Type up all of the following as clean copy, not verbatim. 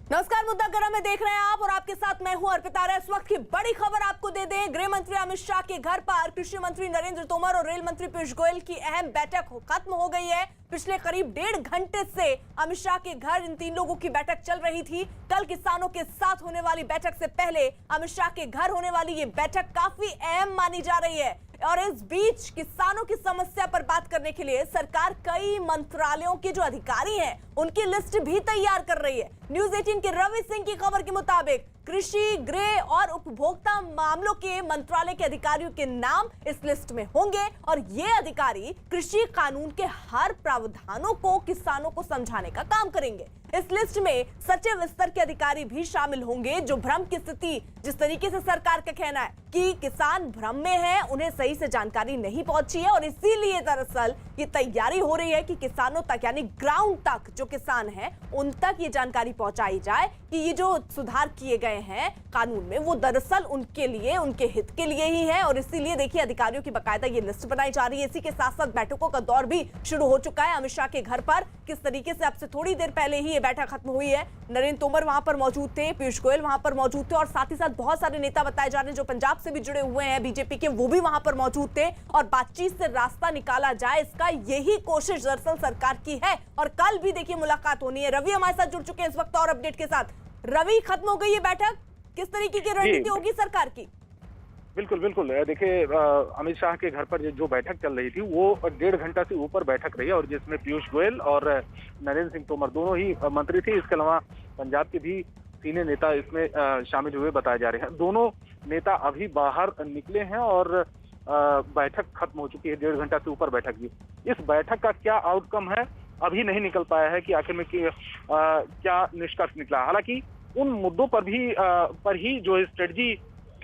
नमस्कार, मुद्दा गरम में देख रहे हैं आप और आपके साथ मैं हूं अर्पिता राय। इस वक्त की बड़ी खबर आपको दे दें, गृह मंत्री अमित शाह के घर पर कृषि मंत्री नरेंद्र तोमर और रेल मंत्री पीयूष गोयल की अहम बैठक खत्म हो गई है। पिछले करीब 1.5 घंटे से अमित शाह के घर इन तीन लोगों की बैठक चल रही थी। कल किसानों के साथ होने वाली बैठक से पहले अमित शाह के घर होने वाली ये बैठक काफी अहम मानी जा रही है और इस बीच किसानों की समस्या पर बात करने के लिए सरकार कई मंत्रालयों के जो अधिकारी हैं उनकी लिस्ट भी तैयार कर रही है। न्यूज़ 18 के रवि सिंह की खबर के मुताबिक कृषि, गृह और उपभोक्ता मामलों के मंत्रालय के अधिकारियों के नाम इस लिस्ट में होंगे और ये अधिकारी कृषि कानून के हर प्रावधानों को किसानों को समझाने का काम करेंगे। इस लिस्ट में सचिव स्तर के अधिकारी भी शामिल होंगे जो भ्रम की स्थिति, जिस तरीके से सरकार का कहना है कि किसान भ्रम में है, उन्हें सही से जानकारी नहीं पहुंची है और इसीलिए दरअसल ये तैयारी हो रही है कि किसानों तक यानी ग्राउंड तक जो किसान है उन तक ये जानकारी पहुंचाई जाए कि ये जो सुधार किए गए हैं कानून में वो दरअसल उनके लिए, उनके हित के लिए ही है और इसीलिए देखिए अधिकारियों की बाकायदा ये लिस्ट बनाई जा रही है। इसी के साथ साथ बैठकों का दौर भी शुरू हो चुका है। अमित शाह के घर पर किस तरीके से अब से थोड़ी देर पहले ही ये बैठक खत्म हुई है। नरेंद्र तोमर वहां पर मौजूद थे, पीयूष गोयल वहां पर मौजूद थे और साथ ही साथ बहुत सारे नेता बताए जा रहे हैं जो पंजाब से भी जुड़े हुए हैं बीजेपी के, वो भी वहां पर मौजूद थे और बातचीत से रास्ता निकाला जाए इसका यही कोशिश दरअसल सरकार की है। और कल भी देखिए मुलाकात होनी है। रवि हमारे साथ जुड़ चुके हैं इस वक्त और अपडेट के साथ। रवि, खत्म हो गई ये बैठक, किस तरीके की रणनीति होगी सरकार की? बिल्कुल बिल्कुल, देखिए अमित शाह के घर पर जो बैठक चल रही थी वो 1.5 घंटा से ऊपर बैठक रही है और जिसमें पीयूष गोयल और नरेंद्र सिंह तोमर दोनों ही मंत्री थे। इसके अलावा पंजाब के भी सीनियर नेता इसमें शामिल हुए बताए जा रहे हैं। दोनों नेता अभी बाहर निकले हैं और बैठक खत्म हो चुकी है। 1.5 घंटा से ऊपर बैठक की। इस बैठक का क्या आउटकम है अभी नहीं निकल पाया है कि आखिर में क्या निष्कर्ष निकला। हालांकि उन मुद्दों पर ही जो स्ट्रेटजी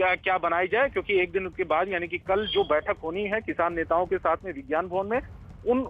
क्या बनाई जाए, क्योंकि एक दिन के बाद यानी कि कल जो बैठक होनी है किसान नेताओं के साथ में विज्ञान भवन में, उन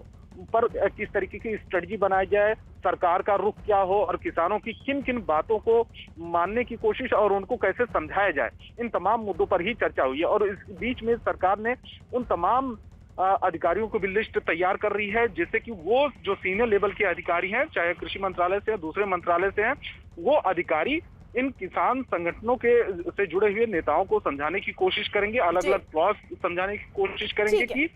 पर किस तरीके की स्ट्रेटजी बनाई जाए, सरकार का रुख क्या हो और किसानों की किन किन बातों को मानने की कोशिश और उनको कैसे समझाया जाए, इन तमाम मुद्दों पर ही चर्चा हुई है। और इस बीच में सरकार ने उन तमाम अधिकारियों को भी लिस्ट तैयार कर रही है जिससे कि वो जो सीनियर लेवल के अधिकारी हैं, चाहे कृषि मंत्रालय से या दूसरे मंत्रालय से हैं, वो अधिकारी इन किसान संगठनों के से जुड़े हुए नेताओं को समझाने की कोशिश करेंगे, अलग अलग क्लॉज समझाने की कोशिश करेंगे कि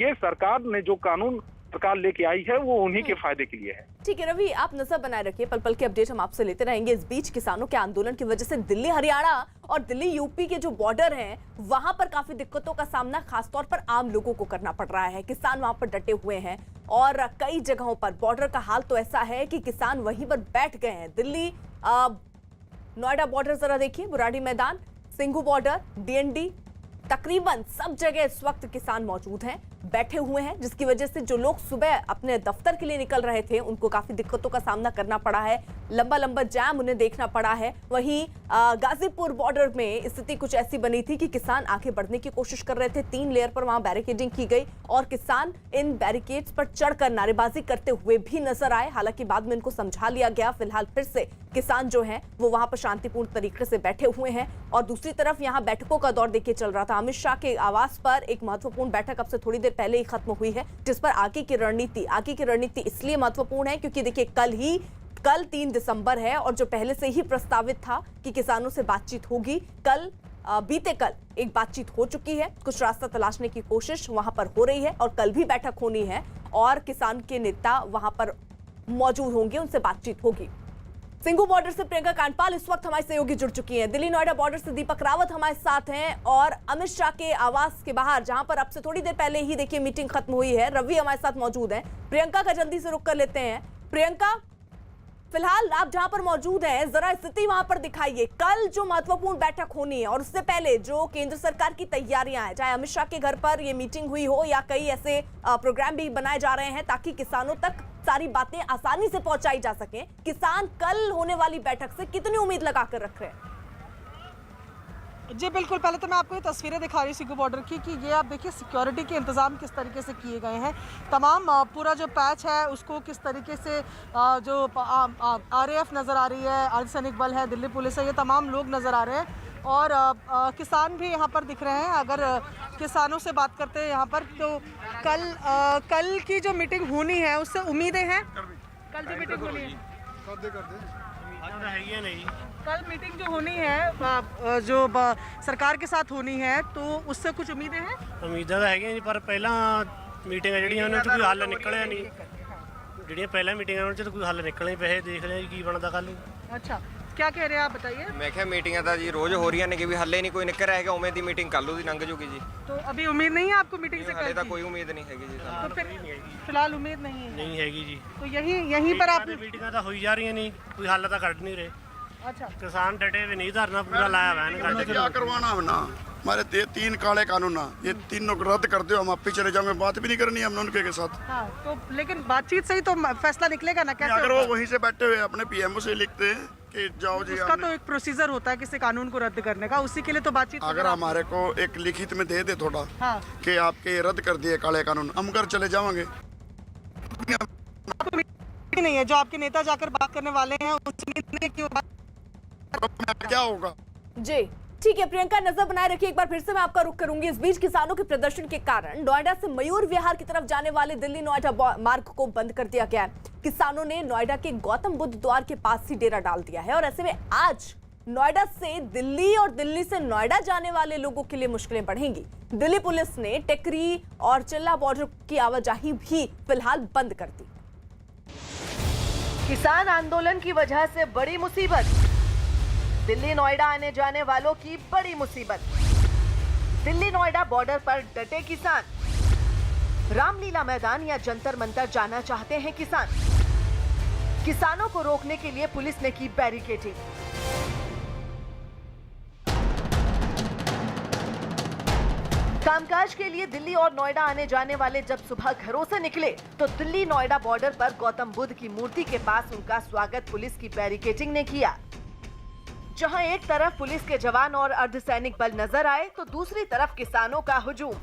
ये सरकार ने जो कानून सरकार लेके आई है वो उन्हीं के फायदे के लिए है। ठीक है रवि, आप नजर बनाए रखिए, पल पल के अपडेट हम आपसे लेते रहेंगे। इस बीच किसानों के आंदोलन की वजह से दिल्ली, हरियाणा और दिल्ली यूपी के जो बॉर्डर हैं वहां पर काफी दिक्कतों का सामना खासतौर पर आम लोगों को करना पड़ रहा है। किसान वहां पर डटे हुए हैं और कई जगहों पर बॉर्डर का हाल तो ऐसा है कि किसान वहीं पर बैठ गए हैं। दिल्ली नोएडा बॉर्डर जरा देखिए, बुराड़ी मैदान, सिंघू बॉर्डर, डीएनडी, तकरीबन सब जगह इस वक्त किसान मौजूद हैं, बैठे हुए हैं, जिसकी वजह से जो लोग सुबह अपने दफ्तर के लिए निकल रहे थे उनको काफी दिक्कतों का सामना करना पड़ा है। लंबा लंबा जाम उन्हें देखना पड़ा है। वहीं गाजीपुर बॉर्डर में स्थिति कुछ ऐसी बनी थी कि किसान आगे बढ़ने की कोशिश कर रहे थे। 3 लेयर पर वहां बैरिकेडिंग की गई और किसान इन बैरिकेड्स पर चढ़कर नारेबाजी करते हुए भी नजर आए। हालांकि बाद में इनको समझा लिया गया। फिलहाल फिर से किसान जो है वो वहां पर शांतिपूर्ण तरीके से बैठे हुए हैं। और दूसरी तरफ यहाँ बैठकों का दौर देखिए चल रहा था। अमित शाह के आवास पर एक महत्वपूर्ण बैठक अब से थोड़ी देर पहले ही खत्म हुई है, जिस पर आगे की रणनीति इसलिए महत्वपूर्ण है क्योंकि देखिए कल 3 दिसंबर है और जो पहले से ही प्रस्तावित था कि किसानों से बातचीत होगी, बीते कल एक बातचीत हो चुकी है। कुछ रास्ता तलाशने की कोशिश वहां पर हो रही है और कल भी बैठक होनी है और किसान के नेता वहां पर मौजूद होंगे, उनसे बातचीत होगी। सिंघू बॉर्डर से प्रियंका कांडपाल इस वक्त हमारी सहयोगी जुड़ चुकी हैं। दिल्ली नोएडा बॉर्डर से दीपक रावत हमारे साथ हैं और अमित शाह के आवास के बाहर जहां पर अब से थोड़ी देर पहले ही देखिए मीटिंग खत्म हुई है, रवि हमारे साथ मौजूद हैं। प्रियंका का जल्दी से रुक कर लेते हैं। प्रियंका, फिलहाल आप जहां पर मौजूद हैं जरा स्थिति वहां पर दिखाइए। कल जो महत्वपूर्ण बैठक होनी है और उससे पहले जो केंद्र सरकार की तैयारियां हैं, चाहे अमित शाह के घर पर ये मीटिंग हुई हो या कई ऐसे प्रोग्राम भी बनाए जा रहे हैं ताकि किसानों तक सारी बातें आसानी से पहुंचाई जा सके। किसान कल होने वाली बैठक से कितनी उम्मीद लगाकर रख रहे हैं? जी बिल्कुल, पहले तो मैं आपको ये तस्वीरें दिखा रही हूँ सिंघू बॉर्डर की कि ये आप देखिए सिक्योरिटी के इंतज़ाम किस तरीके से किए गए हैं। तमाम पूरा जो पैच है उसको किस तरीके से जो आरएएफ नज़र आ रही है, अर्धसैनिक बल है, दिल्ली पुलिस है, ये तमाम लोग नज़र आ रहे हैं और किसान भी यहाँ पर दिख रहे हैं। अगर किसानों से बात करते हैं यहाँ पर तो कल की जो मीटिंग होनी है उससे उम्मीदें हैं। कल जो मीटिंग होनी है है नहीं। कल मीटिंग जो होनी है जो सरकार के साथ होनी है, तो उससे कुछ उम्मीदें हैं? उम्मीदां ਤਾਂ ਹੈਗੀਆਂ ਜੀ, ਪਰ ਪਹਿਲਾਂ ਮੀਟਿੰਗਾਂ ਜਿਹੜੀਆਂ ਉਹਨਾਂ 'ਚ ਕੋਈ ਹੱਲ ਨਿਕਲਿਆ ਨਹੀਂ। ਜਿਹੜੀਆਂ ਪਹਿਲਾਂ ਮੀਟਿੰਗਾਂ ਉਹਨਾਂ 'ਚ ਤਾਂ ਕੋਈ ਹੱਲ ਨਿਕਲਿਆ ਨਹੀਂ ਪਿਆ। ਦੇਖ ਲਿਆ ਜੀ ਕੀ ਬਣਦਾ ਕੱਲ ਨੂੰ। अच्छा, क्या कह रहे हैं आप बताइए। ਮੈਂ ਕਿਹਾ ਮੀਟਿੰਗਾਂ ਤਾਂ ਜੀ ਰੋਜ਼ ਹੋ ਰਹੀਆਂ ਨੇ ਕਿ ਵੀ ਹੱਲੇ ਨਹੀਂ ਕੋਈ ਨਿਕਲ ਰਿਹਾ ਹੈਗਾ। ਉਵੇਂ ਦੀ ਮੀਟਿੰਗ ਕੱਲ੍ਹ ਨੂੰ ਦੀ ਲੰਘ ਜੂਗੀ ਜੀ। तो अभी उम्मीद नहीं है आपको मीटिंग से? ਹਲੇ कल ਤਾਂ की? ਕੋਈ ਉਮੀਦ ਨਹੀਂ ਹੈਗੀ ਜੀ ਸਾਨੂੰ। तो फिर फिलहाल उम्मीद नहीं है। ਨਹੀਂ ਹੈਗੀ ਜੀ। तो यहीं पर आप ਮੀਟਿੰਗਾਂ ਤਾਂ ਹੋਈ ਜਾ ਰਹੀਆਂ ਨਹੀਂ, ਕੋਈ ਹੱਲ ਤਾਂ ਕੱਢ ਨਹੀਂ ਰਹੇ। अच्छा, किसान डटे हुए नहीं, धरना पूरा लाया हुआ है इन्होंने क्या करवाना है ना, हमारे 3 काले कानून ना, ये तीनों को रद्द कर दो, हम आप ही चले जाएंगे, बात भी नहीं करनी हमने उनके साथ। हाँ, तो लेकिन बातचीत से ही तो फैसला निकलेगा ना। कैसे अगर वो होगा? वहीं से बैठे हुए अपने पीएमओ से लिखते हैं कि जाओ जी, उसका तो एक प्रोसीजर होता है किसी कानून को रद्द करने का, उसी के लिए तो बातचीत अगर हमारे को एक लिखित में दे दे थोड़ा हाँ, कि आपके रद्द कर दिए काले कानून, हम घर चले जाएंगे। आपको मीटिंग नहीं है, जो आपके नेता जाकर बात करने वाले हैं उससे नहीं क्यों बात? क्या होगा जी ठीक है प्रियंका, नजर बनाए रखिए। एक बार फिर से मैं आपका रुख करूंगी। इस बीच किसानों के प्रदर्शन के कारण नोएडा से मयूर विहार की तरफ जाने वाले दिल्ली नोएडा मार्ग को बंद कर दिया गया है। किसानों ने नोएडा के गौतम बुद्ध द्वार के पास ही डेरा डाल दिया है और ऐसे में आज नोएडा से दिल्ली और दिल्ली से नोएडा जाने वाले लोगों के लिए मुश्किलें बढ़ेंगी। दिल्ली पुलिस ने टेकरी और चिल्ला बॉर्डर की आवाजाही भी फिलहाल बंद कर दी। किसान आंदोलन की वजह से बड़ी मुसीबत, दिल्ली नोएडा आने जाने वालों की बड़ी मुसीबत। दिल्ली नोएडा बॉर्डर पर डटे किसान, रामलीला मैदान या जंतर मंतर जाना चाहते हैं किसान। किसानों को रोकने के लिए पुलिस ने की बैरिकेडिंग। कामकाज के लिए दिल्ली और नोएडा आने जाने वाले जब सुबह घरों से निकले तो दिल्ली नोएडा बॉर्डर पर गौतम बुद्ध की मूर्ति के पास उनका स्वागत पुलिस की बैरिकेडिंग ने किया। जहां एक तरफ पुलिस के जवान और अर्धसैनिक बल नजर आए तो दूसरी तरफ किसानों का हुजूम।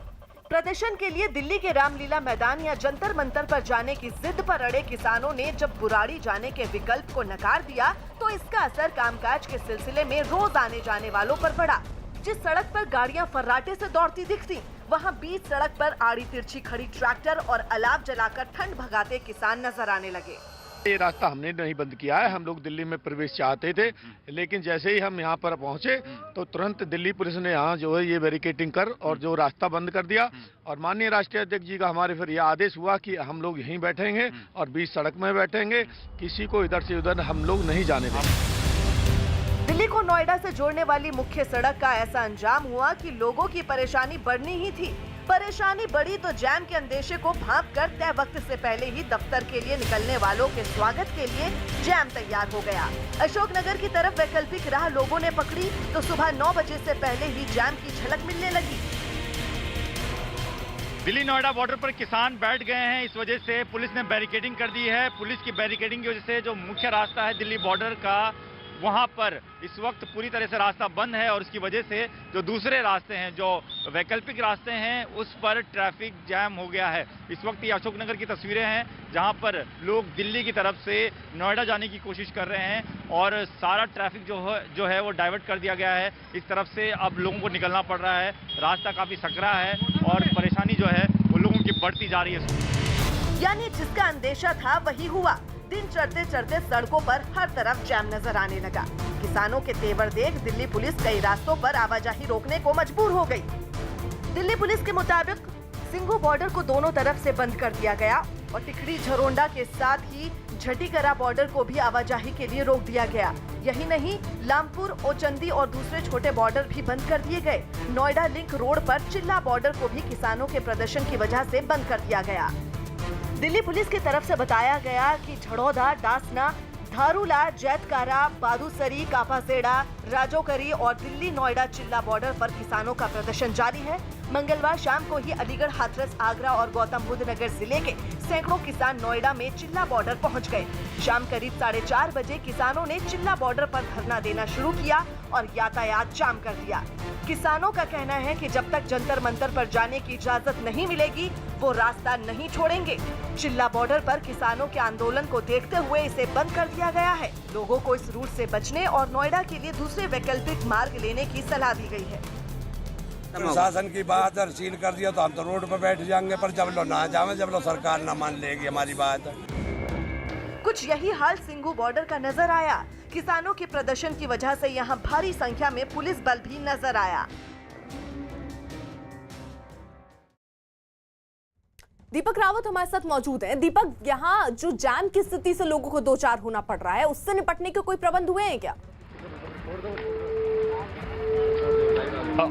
प्रदर्शन के लिए दिल्ली के रामलीला मैदान या जंतर मंतर पर जाने की जिद पर अड़े किसानों ने जब बुराड़ी जाने के विकल्प को नकार दिया तो इसका असर कामकाज के सिलसिले में रोज आने जाने वालों पर पड़ा। जिस सड़क पर गाड़ियां फर्राटे से दौड़ती दिखती, वहां बीच सड़क पर आड़ी तिरछी खड़ी ट्रैक्टर और अलाव जलाकर ठंड भगाते किसान नजर आने लगे। ये रास्ता हमने नहीं बंद किया है, हम लोग दिल्ली में प्रवेश चाहते थे, लेकिन जैसे ही हम यहाँ पर पहुँचे तो तुरंत दिल्ली पुलिस ने यहाँ जो है ये बैरिकेडिंग कर और जो रास्ता बंद कर दिया। और माननीय राष्ट्रीय अध्यक्ष जी का हमारे फिर यह आदेश हुआ कि हम लोग यहीं बैठेंगे और बीच सड़क में बैठेंगे, किसी को इधर से उधर हम लोग नहीं जाने देंगे। दिल्ली को नोएडा से जोड़ने वाली मुख्य सड़क का ऐसा अंजाम हुआ कि लोगों की परेशानी बढ़नी ही थी। परेशानी बढ़ी तो जैम के अंदेशे को भांपकर तय वक्त से पहले ही दफ्तर के लिए निकलने वालों के स्वागत के लिए जैम तैयार हो गया। अशोकनगर की तरफ वैकल्पिक राह लोगों ने पकड़ी तो सुबह 9 बजे से पहले ही जैम की झलक मिलने लगी। दिल्ली नोएडा बॉर्डर पर किसान बैठ गए हैं, इस वजह से पुलिस ने बैरिकेडिंग कर दी है। पुलिस की बैरिकेडिंग की वजह से जो मुख्य रास्ता है दिल्ली बॉर्डर का, वहां पर इस वक्त पूरी तरह से रास्ता बंद है और उसकी वजह से जो दूसरे रास्ते हैं, जो वैकल्पिक रास्ते हैं, उस पर ट्रैफिक जैम हो गया है। इस वक्त ये अशोकनगर की तस्वीरें हैं जहां पर लोग दिल्ली की तरफ से नोएडा जाने की कोशिश कर रहे हैं और सारा ट्रैफिक जो है वो डाइवर्ट कर दिया गया है। इस तरफ से अब लोगों को निकलना पड़ रहा है, रास्ता काफी सकरा है और परेशानी जो है वो लोगों की बढ़ती जा रही है। यानी जिसका अंदेशा था वही हुआ। दिन चढ़ते चढ़ते सड़कों पर हर तरफ जैम नजर आने लगा। किसानों के तेवर देख दिल्ली पुलिस कई रास्तों पर आवाजाही रोकने को मजबूर हो गई। दिल्ली पुलिस के मुताबिक सिंघू बॉर्डर को दोनों तरफ से बंद कर दिया गया और टिकरी झरोंडा के साथ ही झटीकरा बॉर्डर को भी आवाजाही के लिए रोक दिया गया। यही नहीं, लामपुर, ओचंदी और दूसरे छोटे बॉर्डर भी बंद कर दिए गए। नोएडा लिंक रोड पर चिल्ला बॉर्डर को भी किसानों के प्रदर्शन की वजह से बंद कर दिया गया। दिल्ली पुलिस की तरफ से बताया गया कि झड़ौदा, डासना, धारूला, जैतकारा, बादूसरी, कापासेड़ा, राजोकरी और दिल्ली नोएडा चिल्ला बॉर्डर पर किसानों का प्रदर्शन जारी है। मंगलवार शाम को ही अलीगढ़, हाथरस, आगरा और गौतम बुद्ध नगर जिले के सैकड़ों किसान नोएडा में चिल्ला बॉर्डर पहुंच गए। शाम करीब 4:30 बजे किसानों ने चिल्ला बॉर्डर पर धरना देना शुरू किया और यातायात जाम कर दिया। किसानों का कहना है कि जब तक जंतर मंतर पर जाने की इजाजत नहीं मिलेगी वो रास्ता नहीं छोड़ेंगे। चिल्ला बॉर्डर पर किसानों के आंदोलन को देखते हुए इसे बंद कर दिया गया है। लोगों को इस रूट से बचने और नोएडा के लिए दूसरे वैकल्पिक मार्ग लेने की सलाह दी गई है। प्रशासन की बात और सील कर दिया तो हम तो रोड पर बैठ जाएंगे, पर जब लोग ना जावे, जब लोग सरकार ना मान लेगी हमारी बात। कुछ यही हाल सिंघू बॉर्डर का नजर आया। किसानों के प्रदर्शन की वजह से यहां भारी संख्या में पुलिस बल भी नजर आया। दीपक रावत हमारे साथ मौजूद हैं। दीपक, यहाँ जो जाम की स्थिति से लोगों को दो चार होना पड़ रहा है, उससे निपटने के कोई प्रबंध हुए हैं क्या?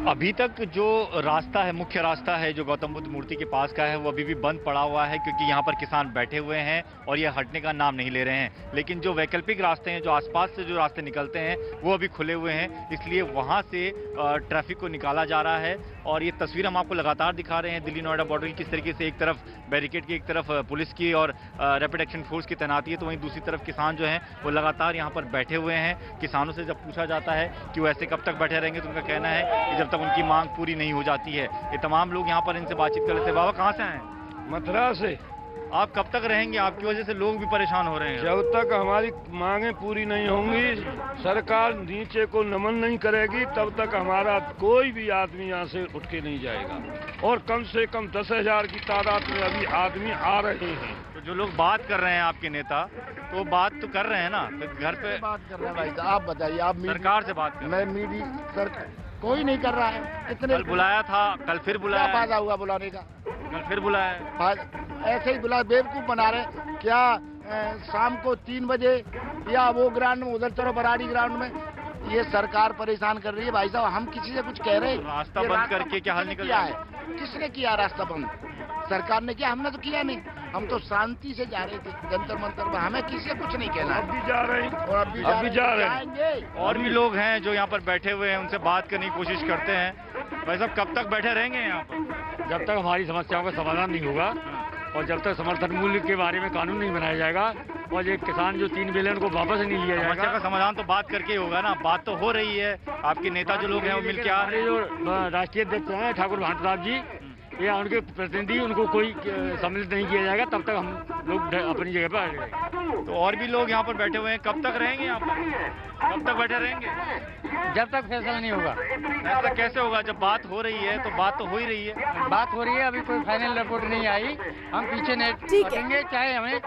अभी तक जो रास्ता है, मुख्य रास्ता है जो गौतम बुद्ध मूर्ति के पास का है, वो अभी भी बंद पड़ा हुआ है क्योंकि यहाँ पर किसान बैठे हुए हैं और ये हटने का नाम नहीं ले रहे हैं। लेकिन जो वैकल्पिक रास्ते हैं, जो आसपास से जो रास्ते निकलते हैं, वो अभी खुले हुए हैं, इसलिए वहाँ से ट्रैफिक को निकाला जा रहा है। और ये तस्वीर हम आपको लगातार दिखा रहे हैं दिल्ली नोएडा बॉर्डर की, किस तरीके से एक तरफ बैरिकेड की, एक तरफ पुलिस की और रैपिड एक्शन फोर्स की तैनाती है, तो वहीं दूसरी तरफ किसान जो हैं वो लगातार यहाँ पर बैठे हुए हैं। किसानों से जब पूछा जाता है कि वो ऐसे कब तक बैठे रहेंगे, तो उनका कहना है कि जब तक उनकी मांग पूरी नहीं हो जाती है। ये तमाम लोग यहाँ पर इनसे बातचीत कर रहे थे। बाबा, कहाँ से आए? मथुरा से। आप कब तक रहेंगे? आपकी वजह से लोग भी परेशान हो रहे हैं। जब तक हमारी मांगें पूरी नहीं होंगी, सरकार नीचे को नमन नहीं करेगी, तब तक हमारा कोई भी आदमी यहाँ से उठ के नहीं जाएगा। और कम से कम 10,000 की तादाद में अभी आदमी आ रहे हैं। तो जो लोग बात कर रहे हैं आपके नेता, तो वो बात तो कर रहे हैं ना, तो घर पे बात कर रहे हैं भाई साहब। आप बताइए, आप सरकार से बात कर रहे हैं। मैं मीडिया सर कोई नहीं कर रहा है। कितने कल बुलाया था, कल फिर बुलाया, क्या फायदा हुआ बुलाने का? कल फिर बुलाया, ऐसे ही बुला, बेवकूफ बना रहे क्या? शाम को 3 बजे या वो ग्राउंड में, उधर चलो बराड़ी ग्राउंड में। ये सरकार परेशान कर रही है भाई साहब। हम किसी से कुछ कह रहे हैं? रास्ता बंद करके क्या हल निकल किया है? किसने किया रास्ता बंद? सरकार ने किया, हमने तो किया नहीं। हम तो शांति से जा रहे थे जंतर मंतर में, हमें किसी से कुछ नहीं कहना। अब भी जा रहे हैं और अब भी जा रहे हैं। और भी लोग हैं जो यहाँ पर बैठे हुए हैं, उनसे बात करने की कोशिश करते हैं। भाई साहब, कब तक बैठे रहेंगे यहाँ पर? जब तक हमारी समस्याओं का समाधान नहीं होगा और जब तक समर्थन मूल्य के बारे में कानून नहीं बनाया जाएगा और ये किसान जो 3 बिलियन को वापस नहीं लिया जाएगा। समस्या का समाधान तो बात करके ही होगा ना। बात तो हो रही है, आपके नेता जो लोग हैं वो मिल के आ रहे हैं। जो राष्ट्रीय अध्यक्ष हैं ठाकुर भांतराज जी या उनके प्रतिनिधि, उनको कोई सम्मिलित नहीं किया जाएगा, तब तक हम लोग अपनी जगह पर आ जाएंगे। तो और भी लोग यहाँ पर बैठे हुए हैं, कब तक रहेंगे यहाँ पर? कब तक बैठे रहेंगे? जब तक फैसला नहीं होगा। ऐसा कैसे होगा? जब बात हो रही है तो बात तो हो ही रही है। बात हो रही है, अभी कोई फाइनल रिपोर्ट नहीं आई। हम पीछे नहीं हटेंगे, चाहे हमें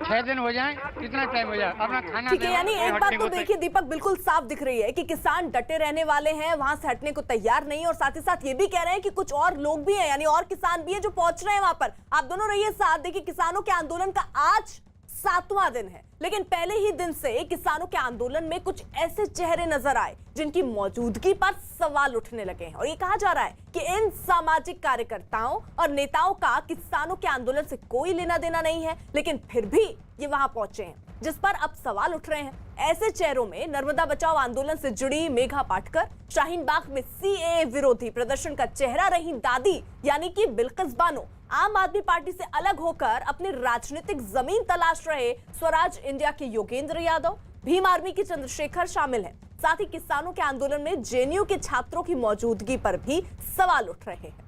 6 दिन हो जाए, कितना टाइम हो जाए, अपना खाना। ठीक है, यानी एक बात तो देखिए दीपक, बिल्कुल साफ दिख रही है कि किसान डटे रहने वाले हैं, वहां से हटने को तैयार नहीं, और साथ ही साथ ये भी कह रहे हैं कि कुछ और लोग भी हैं, यानी और किसान भी है जो पहुंच रहे हैं वहां पर। आप दोनों रहिए साथ। देखिए, किसानों के आंदोलन का आज 7वां दिन है, लेकिन पहले ही दिन से किसानों के आंदोलन में कुछ ऐसे चेहरे नजर आए जिनकी मौजूदगी पर सवाल उठने लगे हैं। और ये कहा जा रहा है कि इन सामाजिक कार्यकर्ताओं और नेताओं का किसानों के आंदोलन से कोई लेना देना नहीं है, लेकिन फिर भी ये वहां पहुंचे हैं, जिस पर अब सवाल उठ रहे हैं। ऐसे चेहरों में नर्मदा बचाओ आंदोलन से जुड़ी मेघा पाटकर, शाहीन बाग में सीएए विरोधी प्रदर्शन का चेहरा रही दादी यानी कि बिल्किस बानो, आम आदमी पार्टी से अलग होकर अपनी राजनीतिक जमीन तलाश रहे स्वराज इंडिया के योगेंद्र यादव, भीम आर्मी के चंद्रशेखर शामिल हैं। साथ ही किसानों के आंदोलन में जेएनयू के छात्रों की मौजूदगी पर भी सवाल उठ रहे हैं।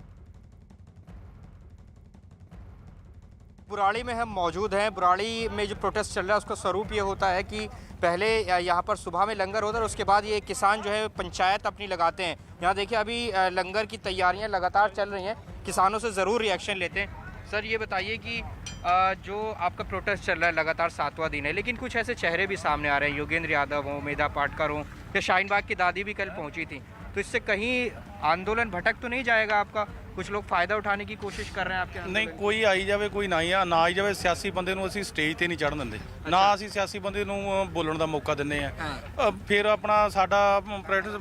बुराड़ी में हम मौजूद हैं। बुराड़ी में जो प्रोटेस्ट चल रहा है उसका स्वरूप ये होता है कि पहले यहाँ पर सुबह में लंगर होता है और उसके बाद ये किसान जो है पंचायत अपनी लगाते हैं। यहाँ देखिए, अभी लंगर की तैयारियाँ लगातार चल रही हैं, किसानों से ज़रूर रिएक्शन लेते हैं। सर, ये बताइए कि जो आपका प्रोटेस्ट चल रहा है लगातार 7वां दिन है, लेकिन कुछ ऐसे चेहरे भी सामने आ रहे हैं, योगेंद्र यादव हों, मेधा पाटकर हों, या शाहीन बाग की दादी भी कल पहुँची थी, तो इससे कहीं आंदोलन भटक तो नहीं जाएगा आपका? कुछ लोग फायदा उठाने की कोशिश कर रहे हैं आपके? नहीं, कोई आई जावे कोई ना आई जावे। सियासी बंदे ਨੂੰ ਅਸੀਂ ਸਟੇਜ ਤੇ ਨਹੀਂ ਚੜ੍ਹਨ ਦਿੰਦੇ, ਨਾ ਅਸੀਂ ਸਿਆਸੀ ਬੰਦੇ ਨੂੰ ਬੋਲਣ ਦਾ ਮੌਕਾ ਦਿੰਦੇ ਆ। ਫਿਰ ਆਪਣਾ ਸਾਡਾ ਪ੍ਰੈਕਟਿਸ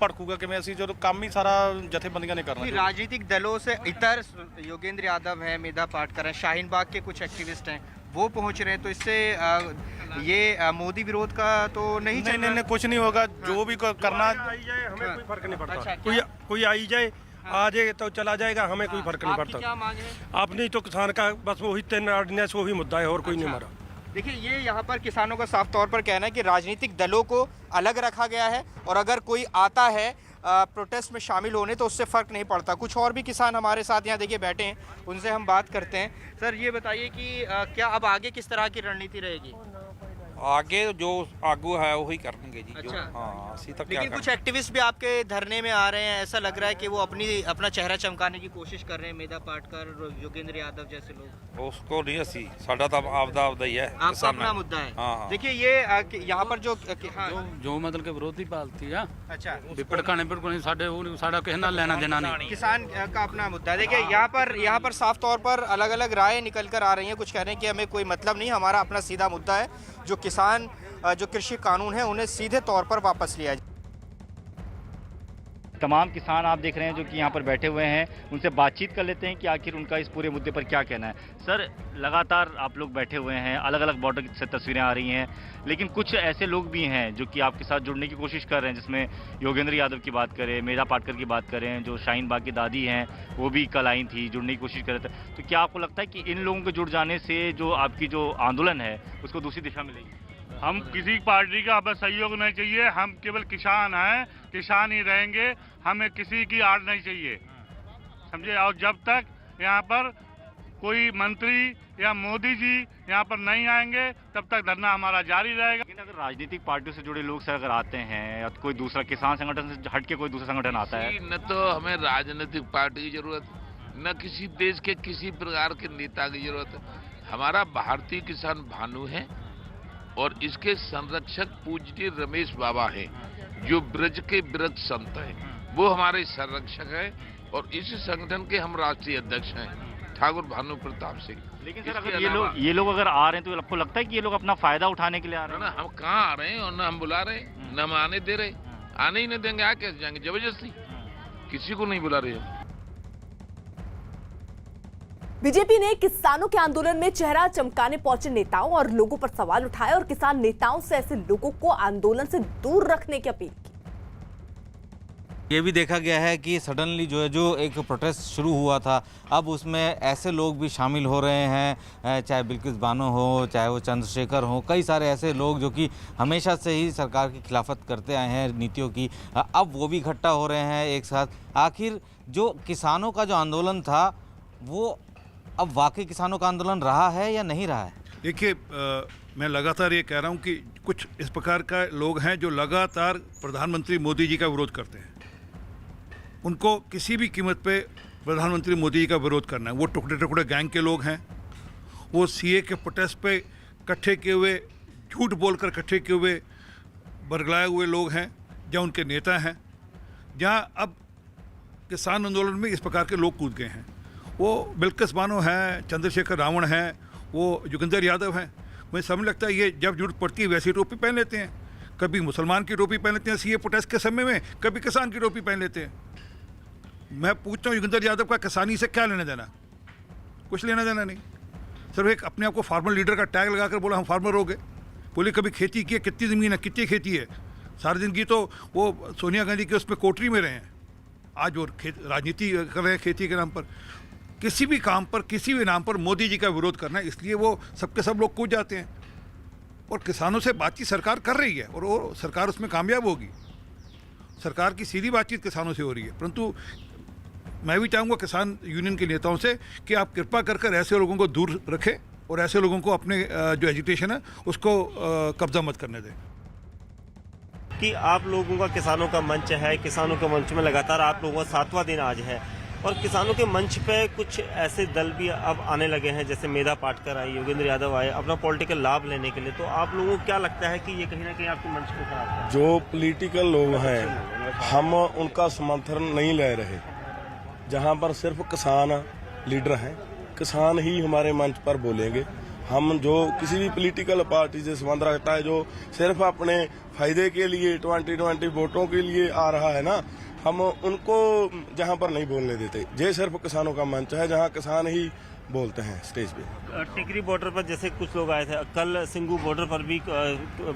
ਭੜਕੂਗਾ ਕਿਵੇਂ? ਅਸੀਂ ਜਦੋਂ ਕੰਮ ਹੀ ਸਾਰਾ ਜਥੇਬੰਦੀਆਂ ਨੇ ਕਰਨਾ। राजनीतिक दलों से इतर योगेंद्र यादव है, मेधा पाटकर है, शाहीन बाग के कुछ एक्टिविस्ट हैं, वो पहुंच रहे हैं, तो इससे ये मोदी विरोध का तो नहीं? नहीं, कुछ नहीं होगा। जो भी करना, हमें कोई फर्क नहीं पड़ता। अच्छा, कोई आई जाए, आ जाए तो चला जाएगा, हमें कोई फर्क नहीं पड़ता। क्या मांग है? आप नहीं तो किसान का बस वही 3 ऑर्डिनेंस, वही मुद्दा है और कोई नहीं हमारा। देखिए, ये यहाँ पर किसानों का साफ तौर पर कहना है कि राजनीतिक दलों को अलग रखा गया है और अगर कोई आता है प्रोटेस्ट में शामिल होने तो उससे फ़र्क नहीं पड़ता। कुछ और भी किसान हमारे साथ यहाँ देखिए बैठे हैं, उनसे हम बात करते हैं। सर, ये बताइए कि क्या अब आगे किस तरह की रणनीति रहेगी? आगे जो आगू है वही करेंगे जी। अच्छा। हाँ, असी तक। लेकिन कुछ एक्टिविस्ट भी आपके धरने में आ रहे हैं, ऐसा लग रहा है कि वो अपना चेहरा चमकाने की कोशिश कर रहे हैं, मेधा पाटकर, योगेंद्र यादव जैसे लोग। उसको नहीं ਅਸੀਂ ਸਾਡਾ ਤਾਂ ਆਪਦਾ ਹੀ ਹੈ आपका अपना मुद्दा है। हाँ। देखिए ये यहाँ पर जो हाँ। जो मतलब के विरोधी पालती है अच्छा भड़काने पर साड़ा किसी नाल लेना देना नहीं। किसान का अपना मुद्दा है। देखिए यहाँ पर साफ तौर पर अलग अलग राय निकल कर आ रही हैं। कुछ कह रहे हैं कि हमें कोई मतलब नहीं, हमारा अपना सीधा मुद्दा है जो किसान जो कृषि कानून है उन्हें सीधे तौर पर वापस लिया जाए। तमाम किसान आप देख रहे हैं जो कि यहाँ पर बैठे हुए हैं, उनसे बातचीत कर लेते हैं कि आखिर उनका इस पूरे मुद्दे पर क्या कहना है। सर, लगातार आप लोग बैठे हुए हैं, अलग अलग बॉर्डर से तस्वीरें आ रही हैं, लेकिन कुछ ऐसे लोग भी हैं जो कि आपके साथ जुड़ने की कोशिश कर रहे हैं, जिसमें योगेंद्र यादव की बात करें, मेधा पाटकर की बात करें, जो शाहीन बाग की दादी हैं वो भी कल आई थी, जुड़ने की कोशिश कर रहे थे। तो क्या आपको लगता है कि इन लोगों के जुड़ जाने से जो आपकी जो आंदोलन है उसको दूसरी दिशा मिलेगी? हम किसी पार्टी का बस सहयोग नहीं चाहिए, हम केवल किसान हैं, किसान ही रहेंगे, हमें किसी की आड़ नहीं चाहिए, समझे। और जब तक यहाँ पर कोई मंत्री या मोदी जी यहाँ पर नहीं आएंगे तब तक धरना हमारा जारी रहेगा। लेकिन अगर राजनीतिक पार्टियों से जुड़े लोग अगर आते हैं या कोई दूसरा किसान संगठन से हट के कोई दूसरा संगठन आता है, न तो हमें राजनीतिक पार्टी की जरूरत, न किसी देश के किसी प्रकार के नेता की जरूरत। हमारा भारतीय किसान भानु है और इसके संरक्षक पूज्य रमेश बाबा हैं, जो ब्रज के ब्रज संत हैं, वो हमारे संरक्षक हैं और इस संगठन के हम राष्ट्रीय अध्यक्ष हैं ठाकुर भानु प्रताप सिंह। लेकिन सर अगर ये लोग अगर आ रहे हैं तो आपको लगता है कि ये लोग अपना फायदा उठाने के लिए आ रहे हैं? ना, हम कहाँ आ रहे हैं और न हम बुला रहे हैं, न हम आने दे रहे, आने ही नहीं देंगे। आ कैसे जाएंगे? जबरदस्ती, किसी को नहीं बुला रहे। बीजेपी ने किसानों के आंदोलन में चेहरा चमकाने पहुंचे नेताओं और लोगों पर सवाल उठाए और किसान नेताओं से ऐसे लोगों को आंदोलन से दूर रखने की अपील की। ये भी देखा गया है कि सडनली जो एक प्रोटेस्ट शुरू हुआ था, अब उसमें ऐसे लोग भी शामिल हो रहे हैं, चाहे बिल्किस बानो हो, चाहे वो चंद्रशेखर हो, कई सारे ऐसे लोग जो कि हमेशा से ही सरकार की खिलाफत करते आए हैं नीतियों की, अब वो भी इकट्ठा हो रहे हैं एक साथ। आखिर जो किसानों का जो आंदोलन था वो अब वाकई किसानों का आंदोलन रहा है या नहीं रहा है? देखिए, मैं लगातार ये कह रहा हूँ कि कुछ इस प्रकार का लोग हैं जो लगातार प्रधानमंत्री मोदी जी का विरोध करते हैं। उनको किसी भी कीमत पे प्रधानमंत्री मोदी जी का विरोध करना है। वो टुकड़े टुकड़े गैंग के लोग हैं, वो सीए के प्रोटेस्ट पे इकट्ठे किए हुए, झूठ बोलकर इकट्ठे किए हुए बरगलाए हुए लोग हैं, जहाँ उनके नेता हैं, जहाँ अब किसान आंदोलन में इस प्रकार के लोग कूद गए हैं। वो बिल्किस बानो हैं, चंद्रशेखर रावण हैं, वो योगेंद्र यादव हैं। मुझे समझ लगता है ये जब जरूरत पड़ती है वैसी टोपी पहन लेते हैं, कभी मुसलमान की टोपी पहन लेते हैं सीए प्रोटेस्ट के समय में, कभी किसान की टोपी पहन लेते हैं। मैं पूछता हूँ योगेंद्र यादव का किसानी से क्या लेना देना? कुछ लेना देना नहीं। सिर्फ एक अपने आप को फार्मर लीडर का टैग लगाकर बोला हम फार्मर हो गए। बोले कभी खेती की है, कितनी ज़मीन है, कितनी खेती है? सारी जिंदगी तो वो सोनिया गांधी के उसमें कोठरी में रहे हैं, आज वो राजनीति कर रहे हैं खेती के नाम पर। किसी भी काम पर, किसी भी नाम पर मोदी जी का विरोध करना है, इसलिए वो सबके सब लोग कूद जाते हैं। और किसानों से बातचीत सरकार कर रही है और वो सरकार उसमें कामयाब होगी। सरकार की सीधी बातचीत किसानों से हो रही है, परंतु मैं भी चाहूँगा किसान यूनियन के नेताओं से कि आप कृपा कर ऐसे लोगों को दूर रखें और ऐसे लोगों को अपने जो एजुटेशन है उसको कब्जा मत करने दें। कि आप लोगों का किसानों का मंच है, किसानों के मंच में लगातार आप लोगों का 7वां दिन आज है और किसानों के मंच पे कुछ ऐसे दल भी अब आने लगे हैं, जैसे मेधा पाटकर आई, योगेंद्र यादव आए अपना पॉलिटिकल लाभ लेने के लिए। तो आप लोगों को क्या लगता है कि ये कहीं ना कहीं आपके मंच को खराब है? जो पॉलिटिकल लोग हैं हम उनका समर्थन नहीं ले रहे। जहां पर सिर्फ किसान लीडर हैं, किसान ही हमारे मंच पर बोलेंगे। हम जो किसी भी पॉलिटिकल पार्टी से संबंध रखता है, जो सिर्फ अपने फायदे के लिए 2020 वोटों के लिए आ रहा है ना, हम उनको जहां पर नहीं बोलने देते। ये सिर्फ किसानों का मंच है जहां किसान ही बोलते हैं स्टेज पे। टिकरी बॉर्डर पर जैसे कुछ लोग आए थे, कल सिंगू बॉर्डर पर भी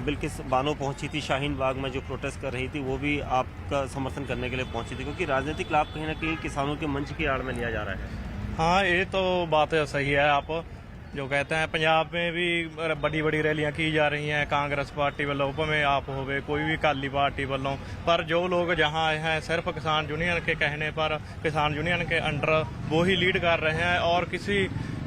बिल्किस बानो पहुंची थी, शाहीन बाग में जो प्रोटेस्ट कर रही थी वो भी आपका समर्थन करने के लिए पहुंची थी, क्योंकि राजनीतिक लाभ कहीं ना कहीं किसानों के मंच की आड़ में लिया जा रहा है। हाँ, ये तो बात सही है। आप जो कहते हैं पंजाब में भी बड़ी बड़ी रैलियां की जा रही हैं कांग्रेस पार्टी वालों, भावें आप होवे कोई भी अकाली पार्टी वालों, पर जो लोग जहां आए हैं सिर्फ किसान यूनियन के कहने पर, किसान यूनियन के अंडर वो ही लीड कर रहे हैं और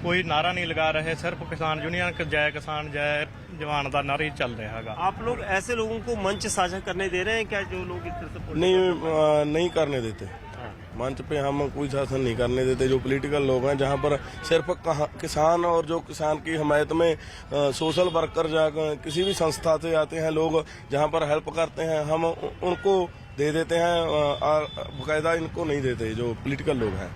कोई नारा नहीं लगा रहे, सिर्फ किसान यूनियन जय किसान जय जवान का नारा ही चल रहा है। आप लोग ऐसे लोगों को मंच साझा करने दे रहे हैं क्या, जो लोग इस तरह से नहीं करने देते। मंच पे हम कोई शासन नहीं करने देते। जो पॉलिटिकल लोग हैं जहाँ पर सिर्फ किसान और जो किसान की हिमायत में सोशल वर्कर या किसी भी संस्था से आते हैं लोग, जहाँ पर हेल्प करते हैं, हम उनको दे देते हैं, बाकायदा इनको नहीं देते जो पॉलिटिकल लोग हैं।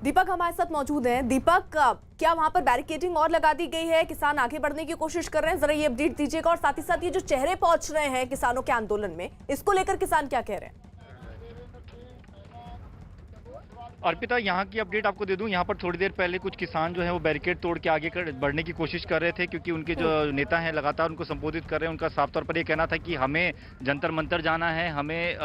दीपक हमारे साथ मौजूद हैं। दीपक, क्या वहां पर बैरिकेडिंग और लगा दी गई है? किसान आगे बढ़ने की कोशिश कर रहे हैं, जरा ये अपडेट दीजिएगा। और साथ ही साथ ये जो चेहरे पहुंच रहे हैं किसानों के आंदोलन में, इसको लेकर किसान क्या कह रहे हैं? अर्पिता, यहाँ की अपडेट आपको दे दूं, यहाँ पर थोड़ी देर पहले कुछ किसान जो है वो बैरिकेड तोड़ के आगे बढ़ने की कोशिश कर रहे थे, क्योंकि उनके जो नेता हैं लगातार उनको संबोधित कर रहे हैं। उनका साफ तौर पर ये कहना था कि हमें जंतर मंतर जाना है, हमें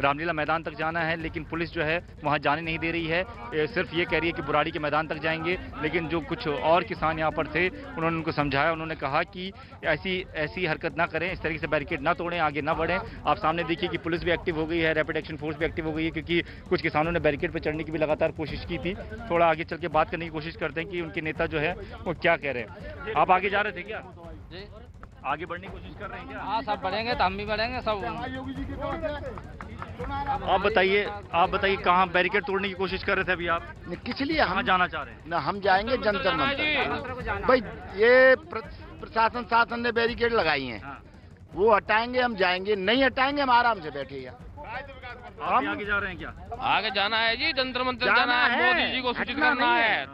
रामलीला मैदान तक जाना है, लेकिन पुलिस जो है वहाँ जाने नहीं दे रही है। सिर्फ ये कह रही है कि बुराड़ी के मैदान तक जाएंगे। लेकिन जो कुछ और किसान यहाँ पर थे, उन्होंने उनको समझाया, उन्होंने कहा कि ऐसी हरकत ना करें, इस तरीके से बैरिकेड ना तोड़ें, आगे ना बढ़ें। आप सामने देखिए कि पुलिस भी एक्टिव हो गई है, रैपिड एक्शन फोर्स भी एक्टिव हो गई है, क्योंकि कुछ किसानों ने बैरिकेड पर चढ़ने की भी लगातार कोशिश की थी। थोड़ा आगे चल के बात करने की कोशिश करते हैं कि उनके नेता जो है वो क्या कह रहे हैं। आप आगे जा रहे थे क्या? आगे बढ़ने की कोशिश कर रहे हैं क्या? हाँ, सब बढ़ेंगे तो हम भी बढ़ेंगे सब। आप बताइए कहाँ बैरिकेड तोड़ने की कोशिश कर रहे थे अभी आप? किस लिए हम जाना चाह रहे हैं? ना, हम जाएंगे जंतर मंतर। भाई ये प्रशासन ने बैरिकेड लगाई हैं, वो हटाएंगे हम जाएंगे, नहीं हटाएंगे हम आराम से बैठेगा। हम आगे जा रहे हैं क्या? आगे जाना है जी, जंतर मंतर जाना है, मोदी जी को सूचित करना है।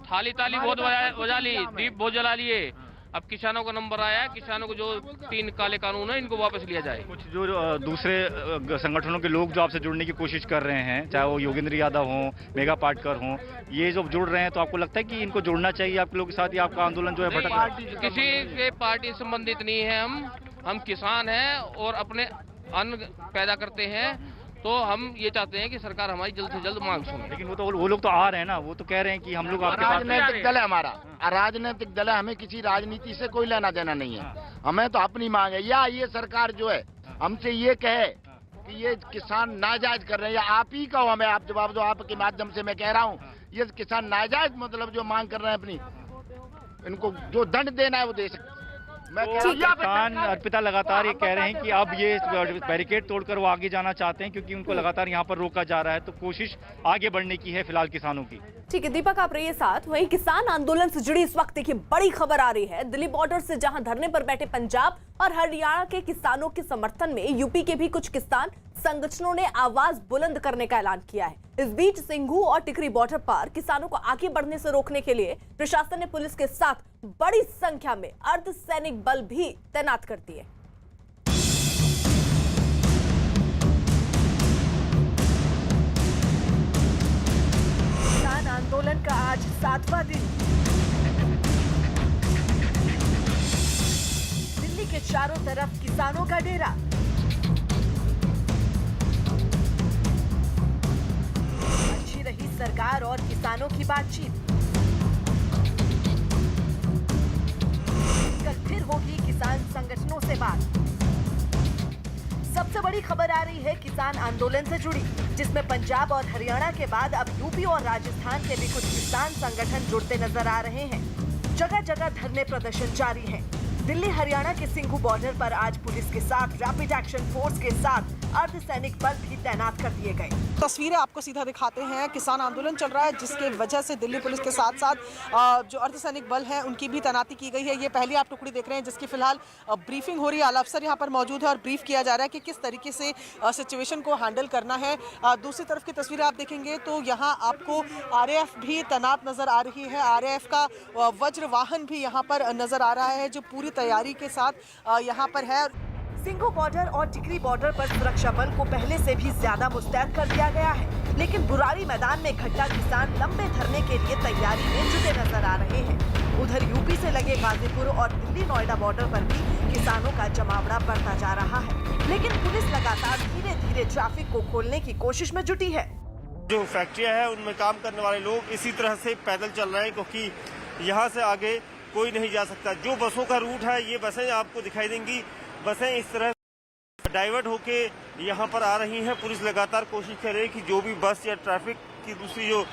थाली बहुत बजा ली, दीप बहुत जला लिए। अब किसानों का नंबर आया है, किसानों को जो 3 काले कानून है इनको वापस लिया जाए। कुछ जो दूसरे संगठनों के लोग जो आपसे जुड़ने की कोशिश कर रहे हैं, चाहे वो योगेंद्र यादव हों, मेगा पाटकर हों, ये जो जुड़ रहे हैं, तो आपको लगता है कि इनको जुड़ना चाहिए आपके लोगों के साथ, या आपका आंदोलन जो है भटक रहा है? किसी के पार्टी संबंधित नहीं है। हम किसान हैं और अपने अन्न पैदा करते हैं, तो हम ये चाहते हैं कि सरकार हमारी जल्द से जल्द मांग सुने। लेकिन वो लोग तो आ रहे हैं ना, वो तो कह रहे हैं कि हम लोग आपके साथ। राजनीतिक दल है हमारा, राजनीतिक दल है, हमें किसी राजनीति से कोई लेना देना नहीं है। हमें तो अपनी मांग है, या ये सरकार जो है हमसे ये कहे कि ये किसान नाजायज कर रहे हैं, या आप ही कहो हमें, आप जवाब दो। आपके माध्यम से मैं कह रहा हूँ, ये किसान नाजायज मतलब जो मांग कर रहे हैं अपनी, इनको जो दंड देना है वो दे सकते। किसान अर्पिता लगातार ये कह रहे हैं कि अब ये बैरिकेड तोड़कर वो आगे जाना चाहते हैं, क्योंकि उनको लगातार यहाँ पर रोका जा रहा है। तो कोशिश आगे बढ़ने की है फिलहाल किसानों की। ठीक है दीपक, आप रहिए साथ। वहीं किसान आंदोलन से जुड़ी इस वक्त देखिए बड़ी खबर आ रही है। दिल्ली बॉर्डर से जहां धरने पर बैठे पंजाब और हरियाणा के किसानों के समर्थन में यूपी के भी कुछ किसान संगठनों ने आवाज बुलंद करने का ऐलान किया है। इस बीच सिंघू और टिकरी बॉर्डर पर किसानों को आगे बढ़ने से रोकने के लिए प्रशासन ने पुलिस के साथ बड़ी संख्या में अर्धसैनिक बल भी तैनात कर दिए। किसान आंदोलन का आज 7वां दिन। दिल्ली के चारों तरफ किसानों का डेरा। अच्छी रही सरकार और किसानों की बातचीत। कल फिर होगी किसान संगठनों से बात। सबसे बड़ी खबर आ रही है किसान आंदोलन से जुड़ी, जिसमें पंजाब और हरियाणा के बाद अब यूपी और राजस्थान के भी कुछ किसान संगठन जुड़ते नजर आ रहे हैं। जगह जगह धरने प्रदर्शन जारी है। दिल्ली हरियाणा के सिंघू बॉर्डर पर आज पुलिस के साथ रैपिड एक्शन फोर्स के साथ अर्धसैनिक बल भी तैनात कर दिए गए। तस्वीरें आपको सीधा दिखाते हैं। किसान आंदोलन चल रहा है, जिसके वजह से दिल्ली पुलिस के साथ साथ जो अर्धसैनिक बल हैं उनकी भी तैनाती की गई है। ये पहली आप टुकड़ी देख रहे हैं जिसकी फिलहाल ब्रीफिंग हो रही है। आला अफसर यहाँ पर मौजूद है और ब्रीफ किया जा रहा है कि किस तरीके से सिचुएशन को हैंडल करना है। दूसरी तरफ की तस्वीरें आप देखेंगे तो यहाँ आपको RAF भी तैनात नजर आ रही है। RAF का वज्र वाहन भी यहाँ पर नजर आ रहा है, जो पूरी तैयारी के साथ यहाँ पर है। सिंघू बॉर्डर और टिकरी बॉर्डर पर सुरक्षा बल को पहले से भी ज्यादा मुस्तैद कर दिया गया है, लेकिन बुराड़ी मैदान में इकट्ठा किसान लंबे धरने के लिए तैयारी में जुटे नजर आ रहे हैं। उधर यूपी से लगे गाजीपुर और दिल्ली नोएडा बॉर्डर पर भी किसानों का जमावड़ा बढ़ता जा रहा है, लेकिन पुलिस लगातार धीरे धीरे ट्रैफिक को खोलने की कोशिश में जुटी है। जो फैक्ट्रियां हैं उनमें काम करने वाले लोग इसी तरह से पैदल चल रहे हैं, क्योंकि यहाँ से आगे कोई नहीं जा सकता। जो बसों का रूट है, ये बसें आपको दिखाई देंगी, बसें इस तरह डाइवर्ट होके यहाँ पर आ रही हैं। पुलिस लगातार कोशिश कर रही है कि जो भी बस या ट्रैफिक की दूसरी जो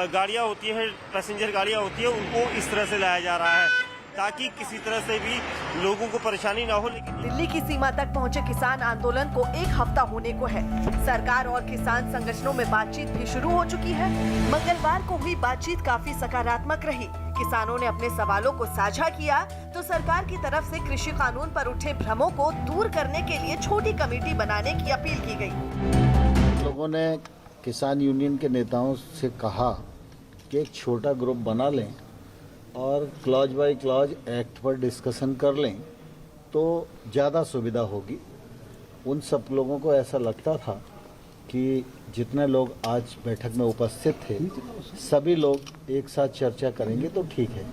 गाड़ियाँ होती हैं, पैसेंजर गाड़ियाँ होती हैं, उनको इस तरह से लाया जा रहा है। ताकि किसी तरह से भी लोगों को परेशानी ना हो। लेकिन दिल्ली की सीमा तक पहुंचे किसान आंदोलन को एक हफ्ता होने को है। सरकार और किसान संगठनों में बातचीत भी शुरू हो चुकी है। मंगलवार को हुई बातचीत काफी सकारात्मक रही। किसानों ने अपने सवालों को साझा किया तो सरकार की तरफ से कृषि कानून पर उठे भ्रमों को दूर करने के लिए छोटी कमेटी बनाने की अपील की गई। लोगों ने किसान यूनियन के नेताओं से कहा कि एक छोटा ग्रुप बना लें और क्लॉज बाय क्लॉज एक्ट पर डिस्कशन कर लें तो ज़्यादा सुविधा होगी। उन सब लोगों को ऐसा लगता था कि जितने लोग आज बैठक में उपस्थित थे सभी लोग एक साथ चर्चा करेंगे तो ठीक है।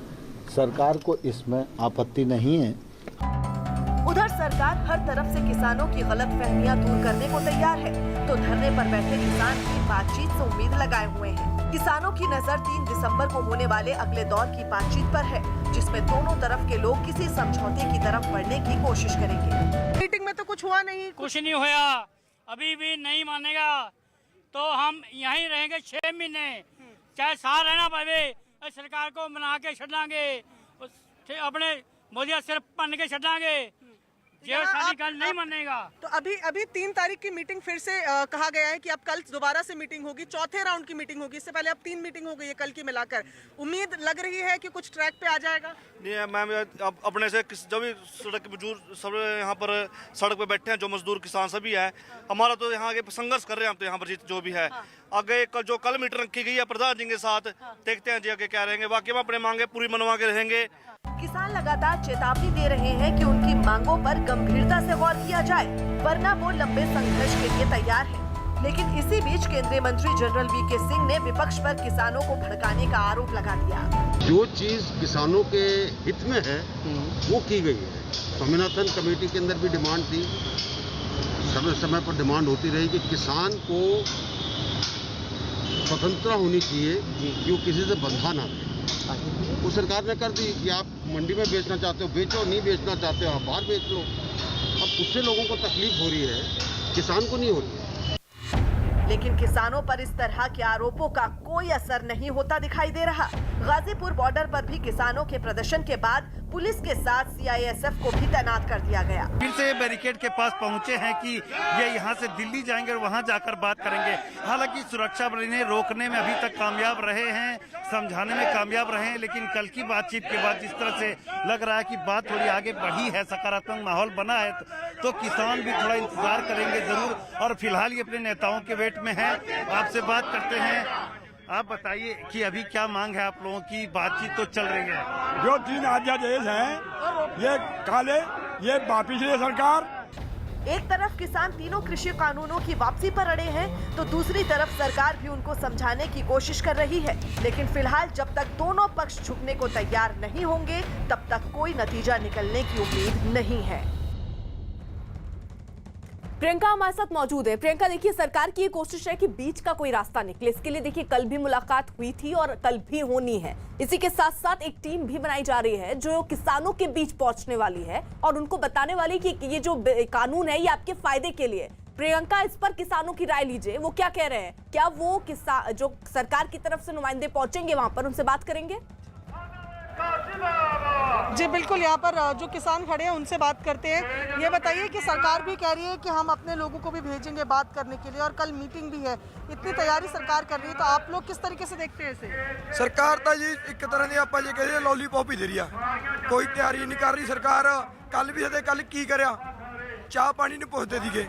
सरकार को इसमें आपत्ति नहीं है। उधर सरकार हर तरफ से किसानों की गलत फहमियाँ दूर करने को तैयार है तो धरने पर बैठे किसान भी बातचीत से उम्मीद लगाए हुए हैं। किसानों की नजर 3 दिसंबर को होने वाले अगले दौर की बातचीत पर है, जिसमें दोनों तरफ के लोग किसी समझौते की तरफ बढ़ने की कोशिश करेंगे। मीटिंग में तो कुछ हुआ नहीं, कुछ नहीं हुआ, अभी भी नहीं मानेगा तो हम यहीं रहेंगे 6 महीने, चाहे साल रहना पवे, सरकार को मना के छड़ांगे, अपने मोदी सिर पन के छड़ांगे, जो सारी गल नहीं मानेगा। तो अभी 3 तारीख की मीटिंग फिर से कहा गया है कि अब कल दोबारा से मीटिंग होगी, चौथे राउंड की मीटिंग होगी। इससे पहले अब 3 मीटिंग हो गई है कल की मिलाकर। उम्मीद लग रही है कि कुछ ट्रैक पे आ जाएगा। नहीं मैम, अब अपने से जो भी सड़क के बुजुर्ग सब यहाँ पर सड़क पे बैठे हैं, जो मजदूर किसान सभी है, हमारा तो यहाँ आगे संघर्ष कर रहे हैं हम तो यहाँ पर जो भी है। आगे कल मीटिंग रखी गई है प्रधान जी के साथ, देखते हैं जी आगे क्या रहेंगे। बाकी हम अपने मांगे पूरी मनवा के रहेंगे। किसान लगातार चेतावनी दे रहे हैं कि उनकी मांगों पर गंभीरता से गौर किया जाए, वरना वो लंबे संघर्ष के लिए तैयार हैं। लेकिन इसी बीच केंद्रीय मंत्री जनरल वीके सिंह ने विपक्ष पर किसानों को भड़काने का आरोप लगा दिया। जो चीज किसानों के हित में है वो की गई है। स्वामीनाथन कमेटी के अंदर भी डिमांड थी, समय समय पर डिमांड होती रही कि किसान को स्वतंत्रता होनी चाहिए कि वो किसी से बंधा ना रहे। वो सरकार ने कर दी कि आप मंडी में बेचना चाहते हो बेचो, नहीं बेचना चाहते हो आप बाहर बेच लो। अब उससे लोगों को तकलीफ हो रही है, किसान को नहीं हो रही है। लेकिन किसानों पर इस तरह के आरोपों का कोई असर नहीं होता दिखाई दे रहा। गाजीपुर बॉर्डर पर भी किसानों के प्रदर्शन के बाद पुलिस के साथ सीआईएसएफ को भी तैनात कर दिया गया। फिर से बैरिकेड के पास पहुंचे हैं कि ये यहाँ से दिल्ली जाएंगे और वहाँ जाकर बात करेंगे। हालांकि सुरक्षा बल इन्हें रोकने में अभी तक कामयाब रहे हैं, समझाने में कामयाब रहे हैं, लेकिन कल की बातचीत के बाद जिस तरह से लग रहा है कि बात थोड़ी आगे बढ़ी है, सकारात्मक माहौल बना है, तो किसान भी थोड़ा इंतजार करेंगे जरूर। और फिलहाल ये अपने नेताओं के वेट में है। आपसे बात करते हैं, आप बताइए कि अभी क्या मांग है आप लोगों की? बातचीत तो चल रही है। जो 3 अध्यादेश हैं ये काले, ये वापिस ले सरकार। एक तरफ किसान तीनों कृषि कानूनों की वापसी पर अड़े हैं तो दूसरी तरफ सरकार भी उनको समझाने की कोशिश कर रही है। लेकिन फिलहाल जब तक दोनों पक्ष झुकने को तैयार नहीं होंगे तब तक कोई नतीजा निकलने की उम्मीद नहीं है। प्रियंका हमारे साथ मौजूद है। प्रियंका, देखिए सरकार की ये कोशिश है कि बीच का कोई रास्ता निकले। इसके लिए देखिए कल भी मुलाकात हुई थी और कल भी होनी है। इसी के साथ साथ एक टीम भी बनाई जा रही है जो किसानों के बीच पहुंचने वाली है और उनको बताने वाली कि ये जो कानून है ये आपके फायदे के लिए। प्रियंका, इस पर किसानों की राय लीजिए, वो क्या कह रहे हैं? क्या वो जो सरकार की तरफ से नुमाइंदे पहुंचेंगे वहां पर उनसे बात करेंगे? जी बिल्कुल, यहाँ पर जो किसान खड़े हैं उनसे बात करते हैं। ये बताइए कि सरकार भी कह रही है कि हम अपने लोगों को भी भेजेंगे बात करने के लिए और कल मीटिंग भी है, इतनी तैयारी सरकार कर रही है, तो आप लोग किस तरीके से देखते हैं इसे? सरकार तो जी एक तरह की आप ये कह रहे लॉलीपॉप ही दे रही है, कोई तैयारी नहीं कर रही सरकार। कल भी सदे कल की करया, चाह पानी नहीं पहुँचते थे,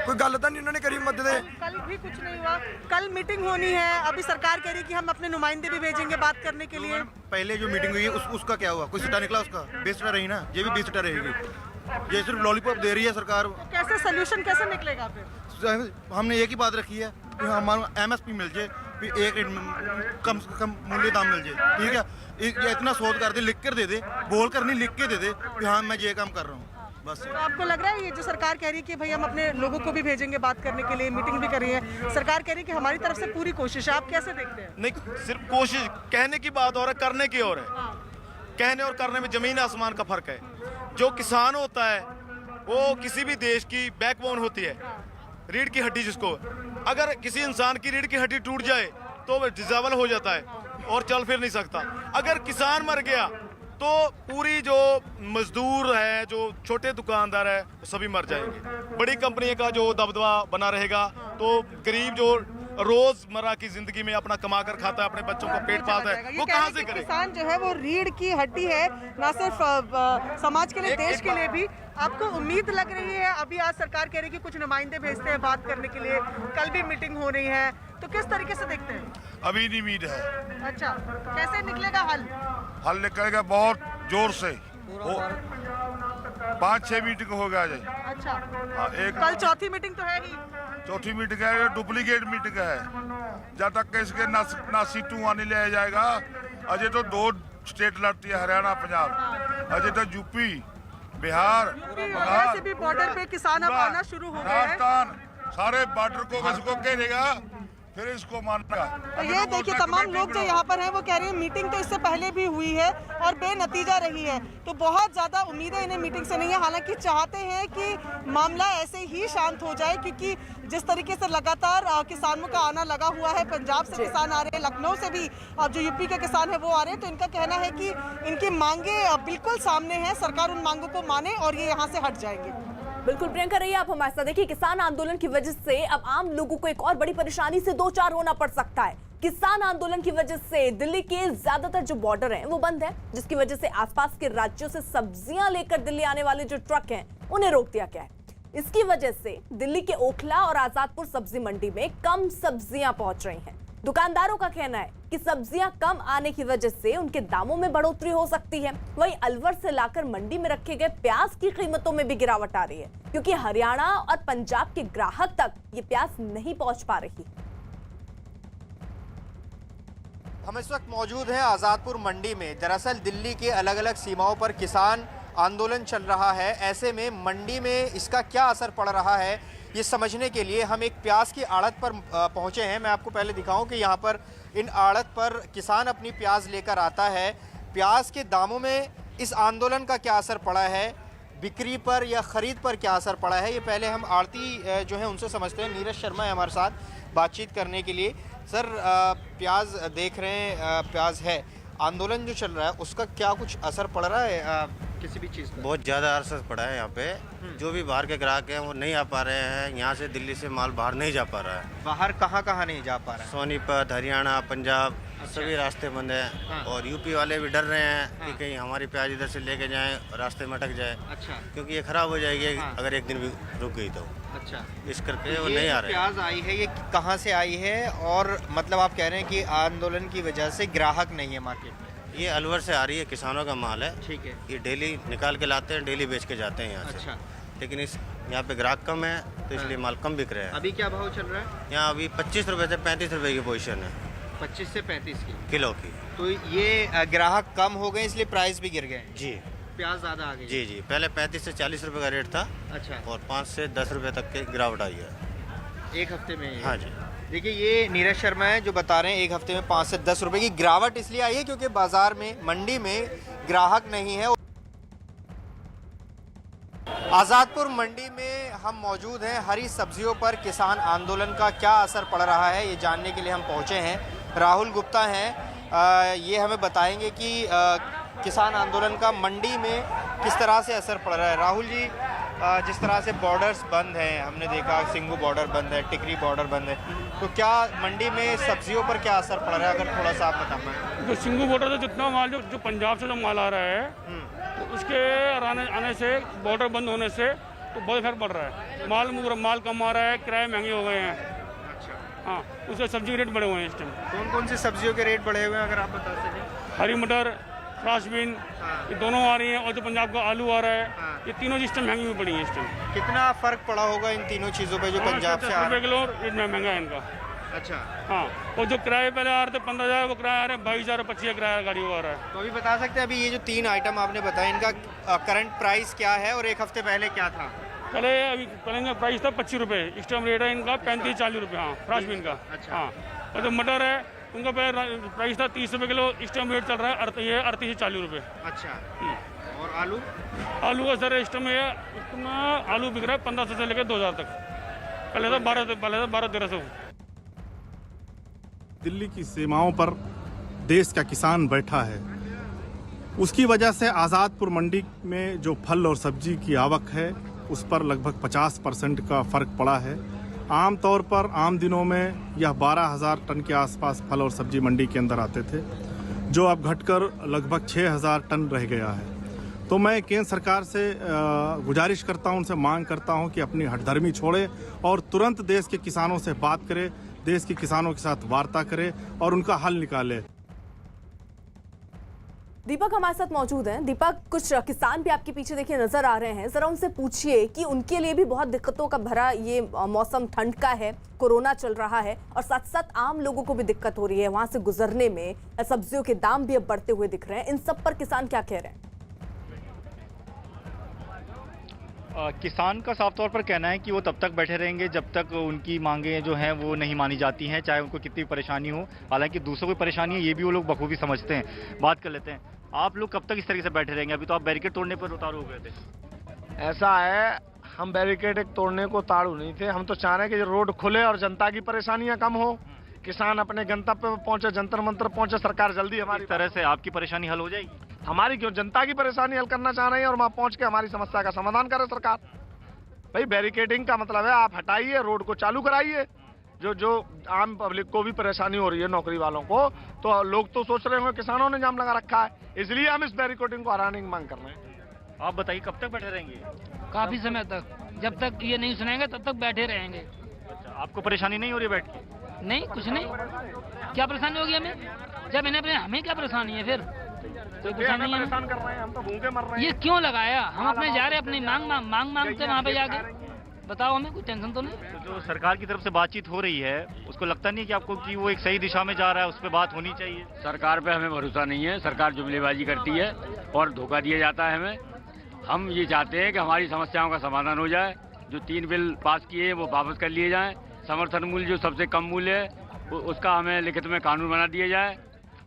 कोई गल तो नहीं उन्होंने करी मदद। कल भी कुछ नहीं हुआ, कल मीटिंग होनी है। अभी सरकार कह रही है कि हम अपने नुमाइंदे भी भेजेंगे बात करने के लिए। पहले जो मीटिंग हुई है उसका क्या हुआ? कोई सिटा निकला? उसका बेसिटा रही ना, ये भी बेसिटा रहेगी। ये सिर्फ लॉलीपॉप दे रही है सरकार। तो कैसे सोल्यूशन कैसे निकलेगा फिर? हमने एक ही बात रखी है कि हमारा MSP मिल जाए, एक कम से कम मूल्य दाम मिल जाए, ठीक है। इतना सोच कर दे, लिख कर दे दे, बोल कर नहीं लिख के दे दे कि हाँ मैं ये काम कर रहा हूँ बस। तो आपको लग रहा है ये जो सरकार कह रही है कि भाई हम अपने लोगों को भी भेजेंगे बात करने के लिए, मीटिंग भी कर रही है, सरकार कह रही है कि हमारी तरफ से पूरी कोशिश है, आप कैसे देखते हैं? नहीं, सिर्फ कोशिश कहने की बात और है, करने की और है। कहने और करने में जमीन आसमान का फर्क है। जो किसान होता है वो किसी भी देश की बैकबोन होती है, रीढ़ की हड्डी जिसको। अगर किसी इंसान की रीढ़ की हड्डी टूट जाए तो वह डिसेबल हो जाता है और चल फिर नहीं सकता। अगर किसान मर गया तो पूरी जो मजदूर है, जो छोटे दुकानदार है, सभी मर जाएंगे। बड़ी कंपनी का जो दबदबा बना रहेगा तो गरीब जो रोजमर्रा की जिंदगी में अपना कमा कर खाता है, अपने बच्चों का पेट पालता है, वो कहाँ से करे? किसान जो है वो रीढ़ की हड्डी है, ना सिर्फ समाज के लिए, देश के लिए भी। आपको उम्मीद लग रही है, अभी आज सरकार कह रही है कि कुछ नुमाइंदे भेजते हैं बात करने के लिए, कल भी मीटिंग हो रही है, तो किस तरीके से देखते हैं? अभी नहीं उम्मीद है। अच्छा, कैसे निकलेगा हल? हल निकलेगा बहुत जोर से, 5-6 मीटिंग हो गया जाए। अच्छा, एक कल चौथी मीटिंग तो है ही। चौथी मीटिंग है, डुप्लीकेट मीटिंग है। जब तक इसके ना सीटू आने लिया जाएगा, अजय तो 2 स्टेट लड़ती है, हरियाणा पंजाब, अजय तो यूपी बिहार वैसे भी बॉर्डर पे किसान अब आना शुरू हो गए हैं। राजस्थान सारे बॉर्डर को इसको घेरेगा, फिर इसको मानेगा। तो ये देखिए तमाम लोग जो यहाँ पर हैं वो कह रहे हैं मीटिंग तो इससे पहले भी हुई है और बेनतीजा रही है, तो बहुत ज़्यादा उम्मीदें इन्हें मीटिंग से नहीं है। हालांकि चाहते हैं कि मामला ऐसे ही शांत हो जाए, क्योंकि जिस तरीके से लगातार किसानों का आना लगा हुआ है, पंजाब से किसान आ रहे हैं, लखनऊ से भी अब जो यूपी के किसान है वो आ रहे हैं, तो इनका कहना है कि इनकी मांगे बिल्कुल सामने हैं, सरकार उन मांगों को माने और ये यहाँ से हट जाएंगे। बिल्कुल प्रियंका, रहिए आप हमारे साथ। देखिए, किसान आंदोलन की वजह से अब आम लोगों को एक और बड़ी परेशानी से 2-4 होना पड़ सकता है। किसान आंदोलन की वजह से दिल्ली के ज्यादातर जो बॉर्डर हैं वो बंद है, जिसकी वजह से आसपास के राज्यों से सब्जियां लेकर दिल्ली आने वाले जो ट्रक हैं उन्हें रोक दिया गया है। इसकी वजह से दिल्ली के ओखला और आजादपुर सब्जी मंडी में कम सब्जियां पहुंच रही हैं। दुकानदारों का कहना है कि सब्जियां कम आने की वजह से उनके दामों में बढ़ोतरी हो सकती है। वहीं अलवर से लाकर मंडी में रखे गए प्याज की कीमतों में भी गिरावट आ रही है, क्योंकि हरियाणा और पंजाब के ग्राहक तक ये प्याज नहीं पहुंच पा रही। हम इस वक्त मौजूद हैं आजादपुर मंडी में। दरअसल दिल्ली के अलग अलग सीमाओं पर किसान आंदोलन चल रहा है। ऐसे में मंडी में इसका क्या असर पड़ रहा है, ये समझने के लिए हम एक प्याज की आड़त पर पहुंचे हैं। मैं आपको पहले दिखाऊं कि यहाँ पर इन आड़त पर किसान अपनी प्याज लेकर आता है। प्याज के दामों में इस आंदोलन का क्या असर पड़ा है, बिक्री पर या ख़रीद पर क्या असर पड़ा है, ये पहले हम आड़ती जो है उनसे समझते हैं। नीरज शर्मा है हमारे साथ बातचीत करने के लिए। सर, प्याज देख रहे हैं, प्याज है, आंदोलन जो चल रहा है उसका क्या कुछ असर पड़ रहा है किसी भी चीज़ का? बहुत ज़्यादा असर पड़ा है यहाँ पे। जो भी बाहर के ग्राहक हैं वो नहीं आ पा रहे हैं, यहाँ से दिल्ली से माल बाहर नहीं जा पा रहा है। बाहर कहाँ कहाँ नहीं जा पा रहा है? सोनीपत, हरियाणा, पंजाब, सभी रास्ते बंद हैं। हाँ। और यूपी वाले भी डर रहे हैं कि कहीं हमारी प्याज इधर से लेके जाएं, रास्ते में अटक जाए। अच्छा। क्योंकि ये खराब हो जाएगी हाँ। अगर एक दिन भी रुक गई तो। अच्छा, इस करके तो वो नहीं आ रहे। प्याज आई है, ये कहाँ से आई है? और मतलब आप कह रहे हैं कि आंदोलन की वजह से ग्राहक नहीं है मार्केट में? ये अलवर से आ रही है, किसानों का माल है। ठीक है। ये डेली निकाल के लाते हैं, डेली बेच के जाते हैं यहाँ से। अच्छा। लेकिन इस यहाँ पे ग्राहक कम है तो इसलिए माल कम बिक रहा है। अभी क्या भाव चल रहा है? यहाँ अभी 25 रुपये से 35 रुपये की पोजीशन है 25 से 35 की किलो की। तो ये ग्राहक कम हो गए इसलिए प्राइस भी गिर गए? जी। प्याज ज़्यादा आ गई? जी जी, पहले 35 से 40 रुपये का रेट था। अच्छा। और 5 से 10 रुपये तक की गिरावट आई है एक हफ्ते में? हाँ जी। देखिए, ये नीरज शर्मा है जो बता रहे हैं एक हफ्ते में 5 से 10 रुपए की गिरावट इसलिए आई है क्योंकि बाजार में, मंडी में ग्राहक नहीं है। आज़ादपुर मंडी में हम मौजूद हैं। हरी सब्जियों पर किसान आंदोलन का क्या असर पड़ रहा है ये जानने के लिए हम पहुंचे हैं। राहुल गुप्ता हैं, ये हमें बताएंगे कि किसान आंदोलन का मंडी में किस तरह से असर पड़ रहा है। राहुल जी, जिस तरह से बॉर्डर्स बंद हैं, हमने देखा सिंगू बॉर्डर बंद है, टिकरी बॉर्डर बंद है, तो क्या मंडी में सब्जियों पर क्या असर पड़ रहा है, अगर थोड़ा सा आप बता पाएँ? जो सिंगू बॉर्डर से जितना माल जो पंजाब से जो माल आ रहा है, तो उसके आने से, बॉर्डर बंद होने से तो बहुत फर्क पड़ रहा है। माल कम आ रहा है, किराए महंगे हो गए हैं। अच्छा। हाँ, उससे सब्जी के रेट बढ़े हुए हैं इस टाइम। कौन कौन सी सब्जियों के रेट बढ़े हुए हैं अगर आप बता सकें? हरी मटर, फ्रांसबीन, ये दोनों आ रही हैं, और जो पंजाब का आलू आ रहा है, ये तीनों चीज़ महंगी हुई पड़ी है इस टाइम। कितना फर्क पड़ा होगा इन तीनों चीज़ों पे जो पंजाब से आ रहा है? किलो रेट महंगा है इनका। अच्छा। हाँ, और जो किराए पहले आ रहे थे 15,000, वो किराया आ रहे हैं 22,000, 25,000 किराया गाड़ी को आ रहा है। तो अभी बता सकते हैं, अभी ये जो 3 आइटम आपने बताया, इनका करंट प्राइस क्या है और एक हफ्ते पहले क्या था? पहले इनका प्राइस था 25 रुपये, इस टाइम रेट है इनका 35-40 रुपये। हाँ, फ्रांसबीन का। अच्छा। हाँ, और जो मटर है उनका पहले प्राइस था 30 रुपये किलो, इस टाइम रेट चल रहा है 38 से 40 रुपये। अच्छा। और आलू? आलू का सर इस टाइम इतना आलू बिक रहा है 1500 से लेकर 2000 तक। पहले था 12-1300। दिल्ली की सीमाओं पर देश का किसान बैठा है। उसकी वजह से आज़ादपुर मंडी में जो फल और सब्जी की आवक है उस पर लगभग 50% का फ़र्क पड़ा है। आम तौर पर आम दिनों में यह 12,000 टन के आसपास फल और सब्जी मंडी के अंदर आते थे, जो अब घटकर लगभग 6,000 टन रह गया है। तो मैं केंद्र सरकार से गुजारिश करता हूं, उनसे मांग करता हूं कि अपनी हठधर्मी छोड़े और तुरंत देश के किसानों से बात करे, देश के किसानों के साथ वार्ता करे और उनका हल निकाले। दीपक हमारे साथ मौजूद हैं। दीपक, कुछ किसान भी आपके पीछे देखिए नजर आ रहे हैं, जरा उनसे पूछिए कि उनके लिए भी बहुत दिक्कतों का भरा ये मौसम ठंड का है, कोरोना चल रहा है और साथ साथ आम लोगों को भी दिक्कत हो रही है वहां से गुजरने में। सब्जियों के दाम भी अब बढ़ते हुए दिख रहे हैं। इन सब पर किसान क्या कह रहे हैं? किसान का साफ तौर पर कहना है कि वो तब तक बैठे रहेंगे जब तक उनकी मांगें जो हैं वो नहीं मानी जाती हैं, चाहे उनको कितनी परेशानी हो। हालांकि दूसरों को परेशानी है ये भी वो लोग बखूबी समझते हैं। बात कर लेते हैं, आप लोग कब तक इस तरीके से बैठे रहेंगे? अभी तो आप बैरिकेड तोड़ने पर उतारू हो गए थे। ऐसा है, हम बैरिकेड तोड़ने को उतारू नहीं थे। हम तो चाह रहे हैं कि रोड खुले और जनता की परेशानियां कम हो, किसान अपने गंतव्य पर पहुंचे, जंतर मंतर पहुंचे, सरकार जल्दी हमारी तरह से आपकी परेशानी हल हो जाएगी। हमारी क्यों, जनता की परेशानी हल करना चाह रहे हैं और वहाँ पहुंच के हमारी समस्या का समाधान करे सरकार। भाई बैरिकेडिंग का मतलब है आप हटाइए, रोड को चालू कराइए। जो आम पब्लिक को भी परेशानी हो रही है, नौकरी वालों को, तो लोग तो सोच रहे होंगे किसानों ने जाम लगा रखा है, इसलिए हम इस बैरिकेडिंग को हटाने की मांग कर रहे हैं। आप बताइए कब तक बैठे रहेंगे? काफी समय तक, जब तक ये नहीं सुनेंगे तब तक बैठे रहेंगे। अच्छा, आपको परेशानी नहीं हो रही बैठ के? नहीं, कुछ नहीं। क्या परेशानी होगी हमें? जब इन्हें हमें क्या परेशानी है फिर? कोई परेशानी परेशान कर रहे हैं, हम तो भूखे मर रहे हैं। ये क्यों लगाया? हम अपने जा रहे हैं, अपनी मांग मांगते वहाँ पे जाके। बताओ, हमें कोई टेंशन तो नहीं। तो जो सरकार की तरफ से बातचीत हो रही है उसको लगता नहीं कि आपको कि वो एक सही दिशा में जा रहा है, उस पर बात होनी चाहिए? सरकार पे हमें भरोसा नहीं है। सरकार जुमलेबाजी करती है और धोखा दिया जाता है हमें। हम ये चाहते हैं कि हमारी समस्याओं का समाधान हो जाए। जो 3 बिल पास किए हैं वो वापस कर लिए जाएं। समर्थन मूल्य जो सबसे कम मूल्य है उसका हमें लिखित में कानून बना दिया जाए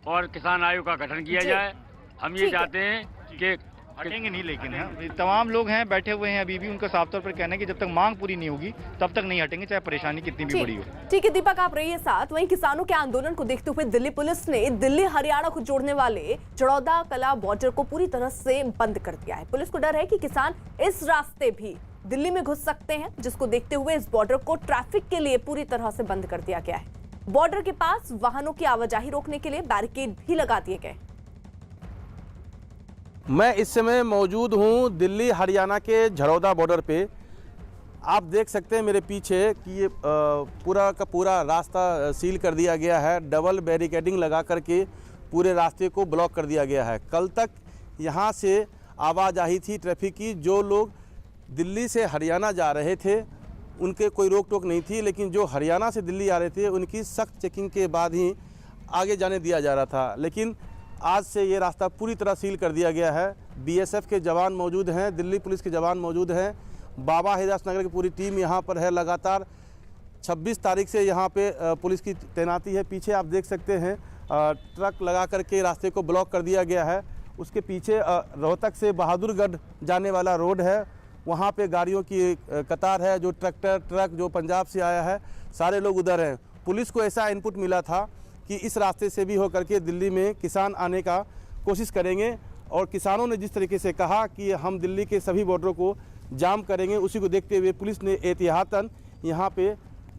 और किसान आयोग का गठन किया जाए। हम ये चाहते हैं कि हटेंगे नहीं, लेकिन तमाम लोग हैं बैठे हुए हैं अभी भी, उनका साफ तौर पर कहना है कि जब तक मांग पूरी नहीं होगी तब तक नहीं हटेंगे, चाहे परेशानी कितनी भी बड़ी हो। ठीक है दीपक, आप रहिए साथ। वहीं किसानों के आंदोलन को देखते हुए दिल्ली पुलिस ने दिल्ली हरियाणा को जोड़ने वाले चड़ौदा कला बॉर्डर को पूरी तरह से बंद कर दिया है। पुलिस को डर है कि किसान इस रास्ते भी दिल्ली में घुस सकते हैं, जिसको देखते हुए इस बॉर्डर को ट्रैफिक के लिए पूरी तरह से बंद कर दिया गया है। बॉर्डर के पास वाहनों की आवाजाही रोकने के लिए बैरिकेड भी लगा दिए गए। मैं इस समय मौजूद हूं दिल्ली हरियाणा के झड़ौदा बॉर्डर पे। आप देख सकते हैं मेरे पीछे कि ये पूरा का पूरा रास्ता सील कर दिया गया है। डबल बैरिकेडिंग लगा करके पूरे रास्ते को ब्लॉक कर दिया गया है। कल तक यहाँ से आवाजाही थी ट्रैफिक की। जो लोग दिल्ली से हरियाणा जा रहे थे उनके कोई रोक टोक नहीं थी, लेकिन जो हरियाणा से दिल्ली आ रहे थे उनकी सख्त चेकिंग के बाद ही आगे जाने दिया जा रहा था। लेकिन आज से ये रास्ता पूरी तरह सील कर दिया गया है। बीएसएफ के जवान मौजूद हैं, दिल्ली पुलिस के जवान मौजूद हैं, बाबा हिदास नगर की पूरी टीम यहाँ पर है। लगातार 26 तारीख से यहाँ पे पुलिस की तैनाती है। पीछे आप देख सकते हैं ट्रक लगा करके रास्ते को ब्लॉक कर दिया गया है। उसके पीछे रोहतक से बहादुरगढ़ जाने वाला रोड है, वहाँ पे गाड़ियों की कतार है। जो ट्रक जो पंजाब से आया है सारे लोग उधर हैं। पुलिस को ऐसा इनपुट मिला था कि इस रास्ते से भी होकर के दिल्ली में किसान आने का कोशिश करेंगे और किसानों ने जिस तरीके से कहा कि हम दिल्ली के सभी बॉर्डरों को जाम करेंगे, उसी को देखते हुए पुलिस ने एहतियातन यहाँ पे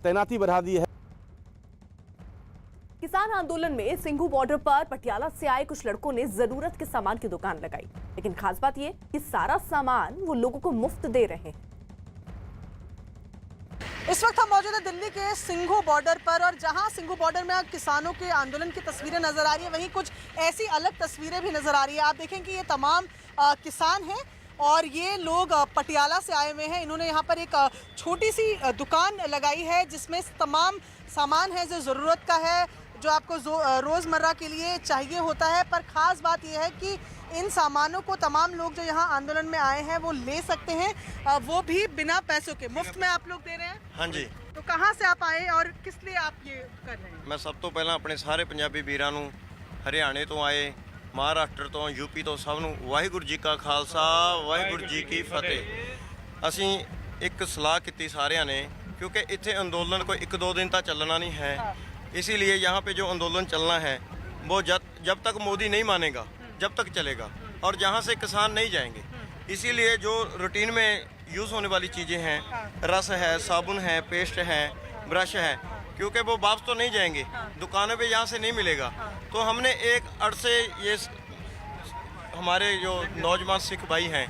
तैनाती बढ़ा दी है। किसान आंदोलन में सिंघू बॉर्डर पर पटियाला से आए कुछ लड़कों ने जरूरत के सामान की दुकान लगाई, लेकिन खास बात यह कि सारा सामान वो लोगों को मुफ्त दे रहे हैं। इस वक्त हम मौजूद है दिल्ली के सिंघू बॉर्डर पर और जहां सिंघू बॉर्डर में किसानों के आंदोलन की तस्वीरें नजर आ रही है, वहीं कुछ ऐसी अलग तस्वीरें भी नजर आ रही है। आप देखें कि ये तमाम किसान हैं और ये लोग पटियाला से आए हुए हैं। इन्होंने यहाँ पर एक छोटी सी दुकान लगाई है जिसमें तमाम सामान है जो ज़रूरत का है, जो आपको रोज़मर्रा के लिए चाहिए होता है। पर ख़ास बात यह है कि इन सामानों को तमाम लोग जो यहाँ आंदोलन में आए हैं वो ले सकते हैं, वो भी बिना पैसों के, मुफ्त में आप लोग दे रहे हैं। हाँ जी। तो कहाँ से आप आए और किस लिए आप ये कर रहे हैं? मैं सब तो पहला अपने सारे पंजाबी वीरां नूं, हरियाणे तो आए, महाराष्ट्र तो, यूपी तो सब नूं वाहिगुरू जी का खालसा वाहिगुरू जी की फतेह। ਅਸੀਂ ਇੱਕ सलाह की सारिਆਂ ने, क्योंकि इत्थे अंदोलन कोई 1-2 दिन तक चलना नहीं है, इसीलिए यहाँ पे जो आंदोलन चलना है वो जब तक मोदी नहीं मानेगा, जब तक चलेगा और जहाँ से किसान नहीं जाएंगे। इसीलिए जो रूटीन में यूज़ होने वाली चीज़ें हैं, रस है, साबुन है, पेस्ट है, ब्रश है, क्योंकि वो वापस तो नहीं जाएंगे, दुकानों पे यहाँ से नहीं मिलेगा। तो हमने एक अर्थ से ये हमारे जो नौजवान सिख भाई हैं,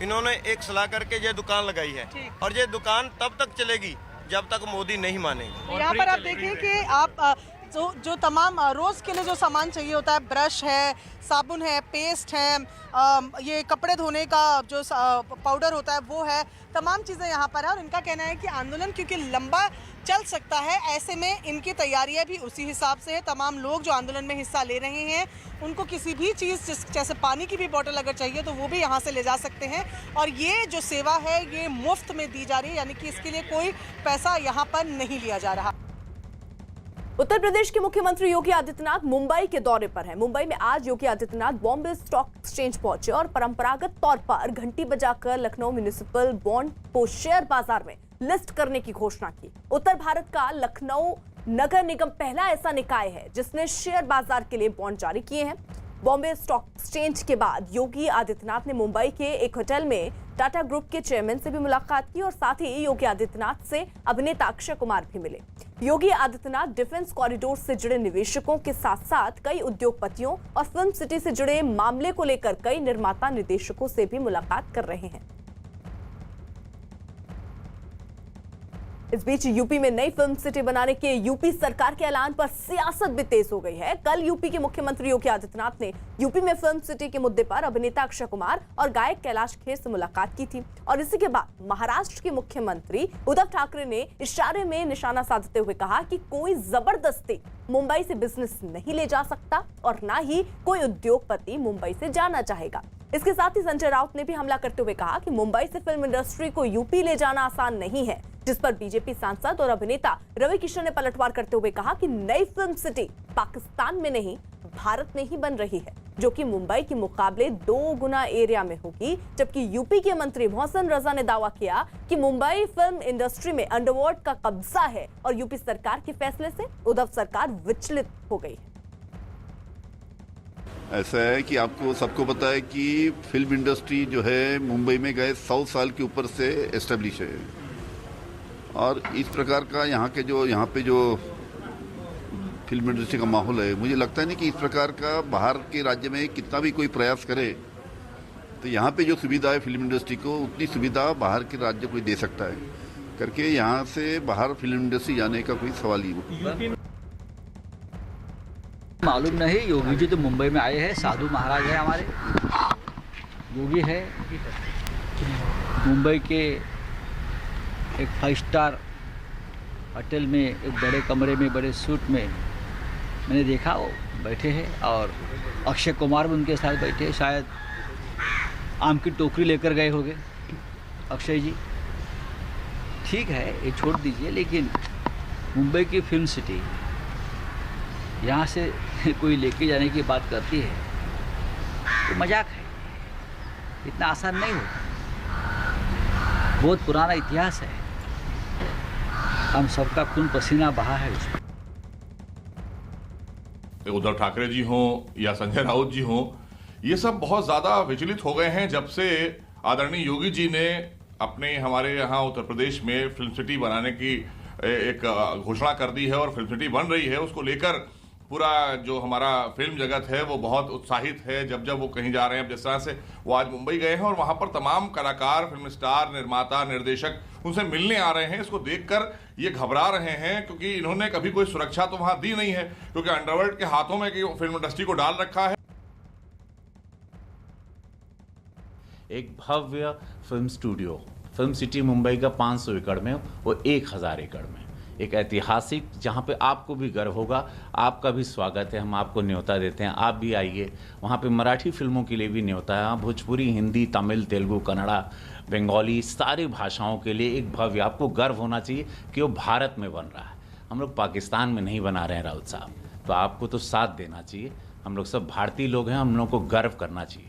इन्होंने एक सलाह करके ये दुकान लगाई है और ये दुकान तब तक चलेगी जब तक मोदी नहीं मानेंगे। यहाँ पर आप देखें कि आप जो तमाम रोज़ के लिए जो सामान चाहिए होता है, ब्रश है, साबुन है, पेस्ट है, ये कपड़े धोने का जो पाउडर होता है वो है, तमाम चीज़ें यहाँ पर है। और इनका कहना है कि आंदोलन क्योंकि लंबा चल सकता है, ऐसे में इनकी तैयारियां भी उसी हिसाब से है। तमाम लोग जो आंदोलन में हिस्सा ले रहे हैं उनको किसी भी चीज़ जैसे पानी की भी बोतल अगर चाहिए तो वो भी यहाँ से ले जा सकते हैं। और ये जो सेवा है ये मुफ्त में दी जा रही है, यानी कि इसके लिए कोई पैसा यहाँ पर नहीं लिया जा रहा। उत्तर प्रदेश के मुख्यमंत्री योगी आदित्यनाथ मुंबई के दौरे पर हैं। मुंबई में आज योगी आदित्यनाथ बॉम्बे स्टॉक एक्सचेंज पहुंचे और परंपरागत तौर पर घंटी बजाकर लखनऊ म्युनिसिपल बॉन्ड को शेयर बाजार में लिस्ट करने की घोषणा की। उत्तर भारत का लखनऊ नगर निगम पहला ऐसा निकाय है जिसने शेयर बाजार के लिए बॉन्ड जारी किए हैं। बॉम्बे स्टॉक एक्सचेंज के बाद योगी आदित्यनाथ ने मुंबई के एक होटल में टाटा ग्रुप के चेयरमैन से भी मुलाकात की और साथ ही योगी आदित्यनाथ से अभिनेता अक्षय कुमार भी मिले। योगी आदित्यनाथ डिफेंस कॉरिडोर से जुड़े निवेशकों के साथ साथ कई उद्योगपतियों और फिल्म सिटी से जुड़े मामले को लेकर कई निर्माता निर्देशकों से भी मुलाकात कर रहे हैं। इस बीच यूपी में नई फिल्म सिटी बनाने के यूपी सरकार के ऐलान पर सियासत भी तेज हो गई है। कल यूपी के मुख्यमंत्री योगी आदित्यनाथ ने यूपी में फिल्म सिटी के मुद्दे पर अभिनेता अक्षय कुमार और गायक कैलाश खेर से मुलाकात की थी और इसी के बाद महाराष्ट्र के मुख्यमंत्री उद्धव ठाकरे ने इशारे में निशाना साधते हुए कहा कि कोई जबरदस्ती मुंबई से बिजनेस नहीं ले जा सकता और ना ही कोई उद्योगपति मुंबई से जाना चाहेगा। इसके साथ ही संजय राउत ने भी हमला करते हुए कहा कि मुंबई से फिल्म इंडस्ट्री को यूपी ले जाना आसान नहीं है, जिस पर बीजेपी सांसद और अभिनेता रवि किशन ने पलटवार करते हुए कहा कि नई फिल्म सिटी पाकिस्तान में नहीं भारत में ही बन रही है, जो कि मुंबई के मुकाबले 2 गुना एरिया में होगी। जबकि यूपी के मंत्री मोहसिन रजा ने दावा किया कि मुंबई फिल्म इंडस्ट्री में अंडरवर्ल्ड का कब्जा है और यूपी सरकार के फैसले से उद्धव सरकार विचलित हो गई है। ऐसा है कि आपको सबको पता है कि फिल्म इंडस्ट्री जो है मुंबई में गए 100 साल के ऊपर से एस्टेब्लिश है और इस प्रकार का यहाँ पे जो फिल्म इंडस्ट्री का माहौल है, मुझे लगता है नहीं कि इस प्रकार का बाहर के राज्य में कितना भी कोई प्रयास करे तो यहाँ पे जो सुविधा है फिल्म इंडस्ट्री को उतनी सुविधा बाहर के राज्य कोई दे सकता है करके यहाँ से बाहर फिल्म इंडस्ट्री जाने का कोई सवाल ही नहीं। मालूम नहीं, योगी जी तो मुंबई में आए हैं, साधु महाराज है हमारे। योगी है मुंबई के एक 5 स्टार होटल में एक बड़े कमरे में बड़े सूट में मैंने देखा वो बैठे हैं और अक्षय कुमार भी उनके साथ बैठे, शायद आम की टोकरी लेकर गए होंगे अक्षय जी। ठीक है ये छोड़ दीजिए, लेकिन मुंबई की फिल्म सिटी यहाँ से कोई लेके जाने की बात करती है तो मजाक है, इतना आसान नहीं होता। बहुत पुराना इतिहास है, हम सबका खून पसीना बहा है उसमें। उद्धव ठाकरे जी हों या संजय राउत जी हों, ये सब बहुत ज्यादा विचलित हो गए हैं जब से आदरणीय योगी जी ने अपने हमारे यहाँ उत्तर प्रदेश में फिल्म सिटी बनाने की एक घोषणा कर दी है और फिल्म सिटी बन रही है। उसको लेकर पूरा जो हमारा फिल्म जगत है वो बहुत उत्साहित है। जब वो कहीं जा रहे हैं, जिस तरह से वो आज मुंबई गए हैं और वहां पर तमाम कलाकार, फिल्म स्टार, निर्माता, निर्देशक उनसे मिलने आ रहे हैं। इसको देखकर ये घबरा रहे हैं क्योंकि इन्होंने कभी कोई सुरक्षा तो वहां दी नहीं है, क्योंकि अंडरवर्ल्ड के हाथों में फिल्म इंडस्ट्री को डाल रखा है। एक भव्य film studio film city Mumbai का 500 एकड़ में, वो 1000 एकड़ में, एक ऐतिहासिक, जहाँ पे आपको भी गर्व होगा। आपका भी स्वागत है, हम आपको न्योता देते हैं, आप भी आइए। वहाँ पे मराठी फिल्मों के लिए भी न्योता है, भोजपुरी, हिंदी, तमिल, तेलुगु, कन्नड़ा, बंगाली, सारी भाषाओं के लिए एक भव्य, आपको गर्व होना चाहिए कि वो भारत में बन रहा है। हम लोग पाकिस्तान में नहीं बना रहे हैं राउत साहब, तो आपको तो साथ देना चाहिए। हम लोग सब भारतीय लोग हैं, हम लोग को गर्व करना चाहिए।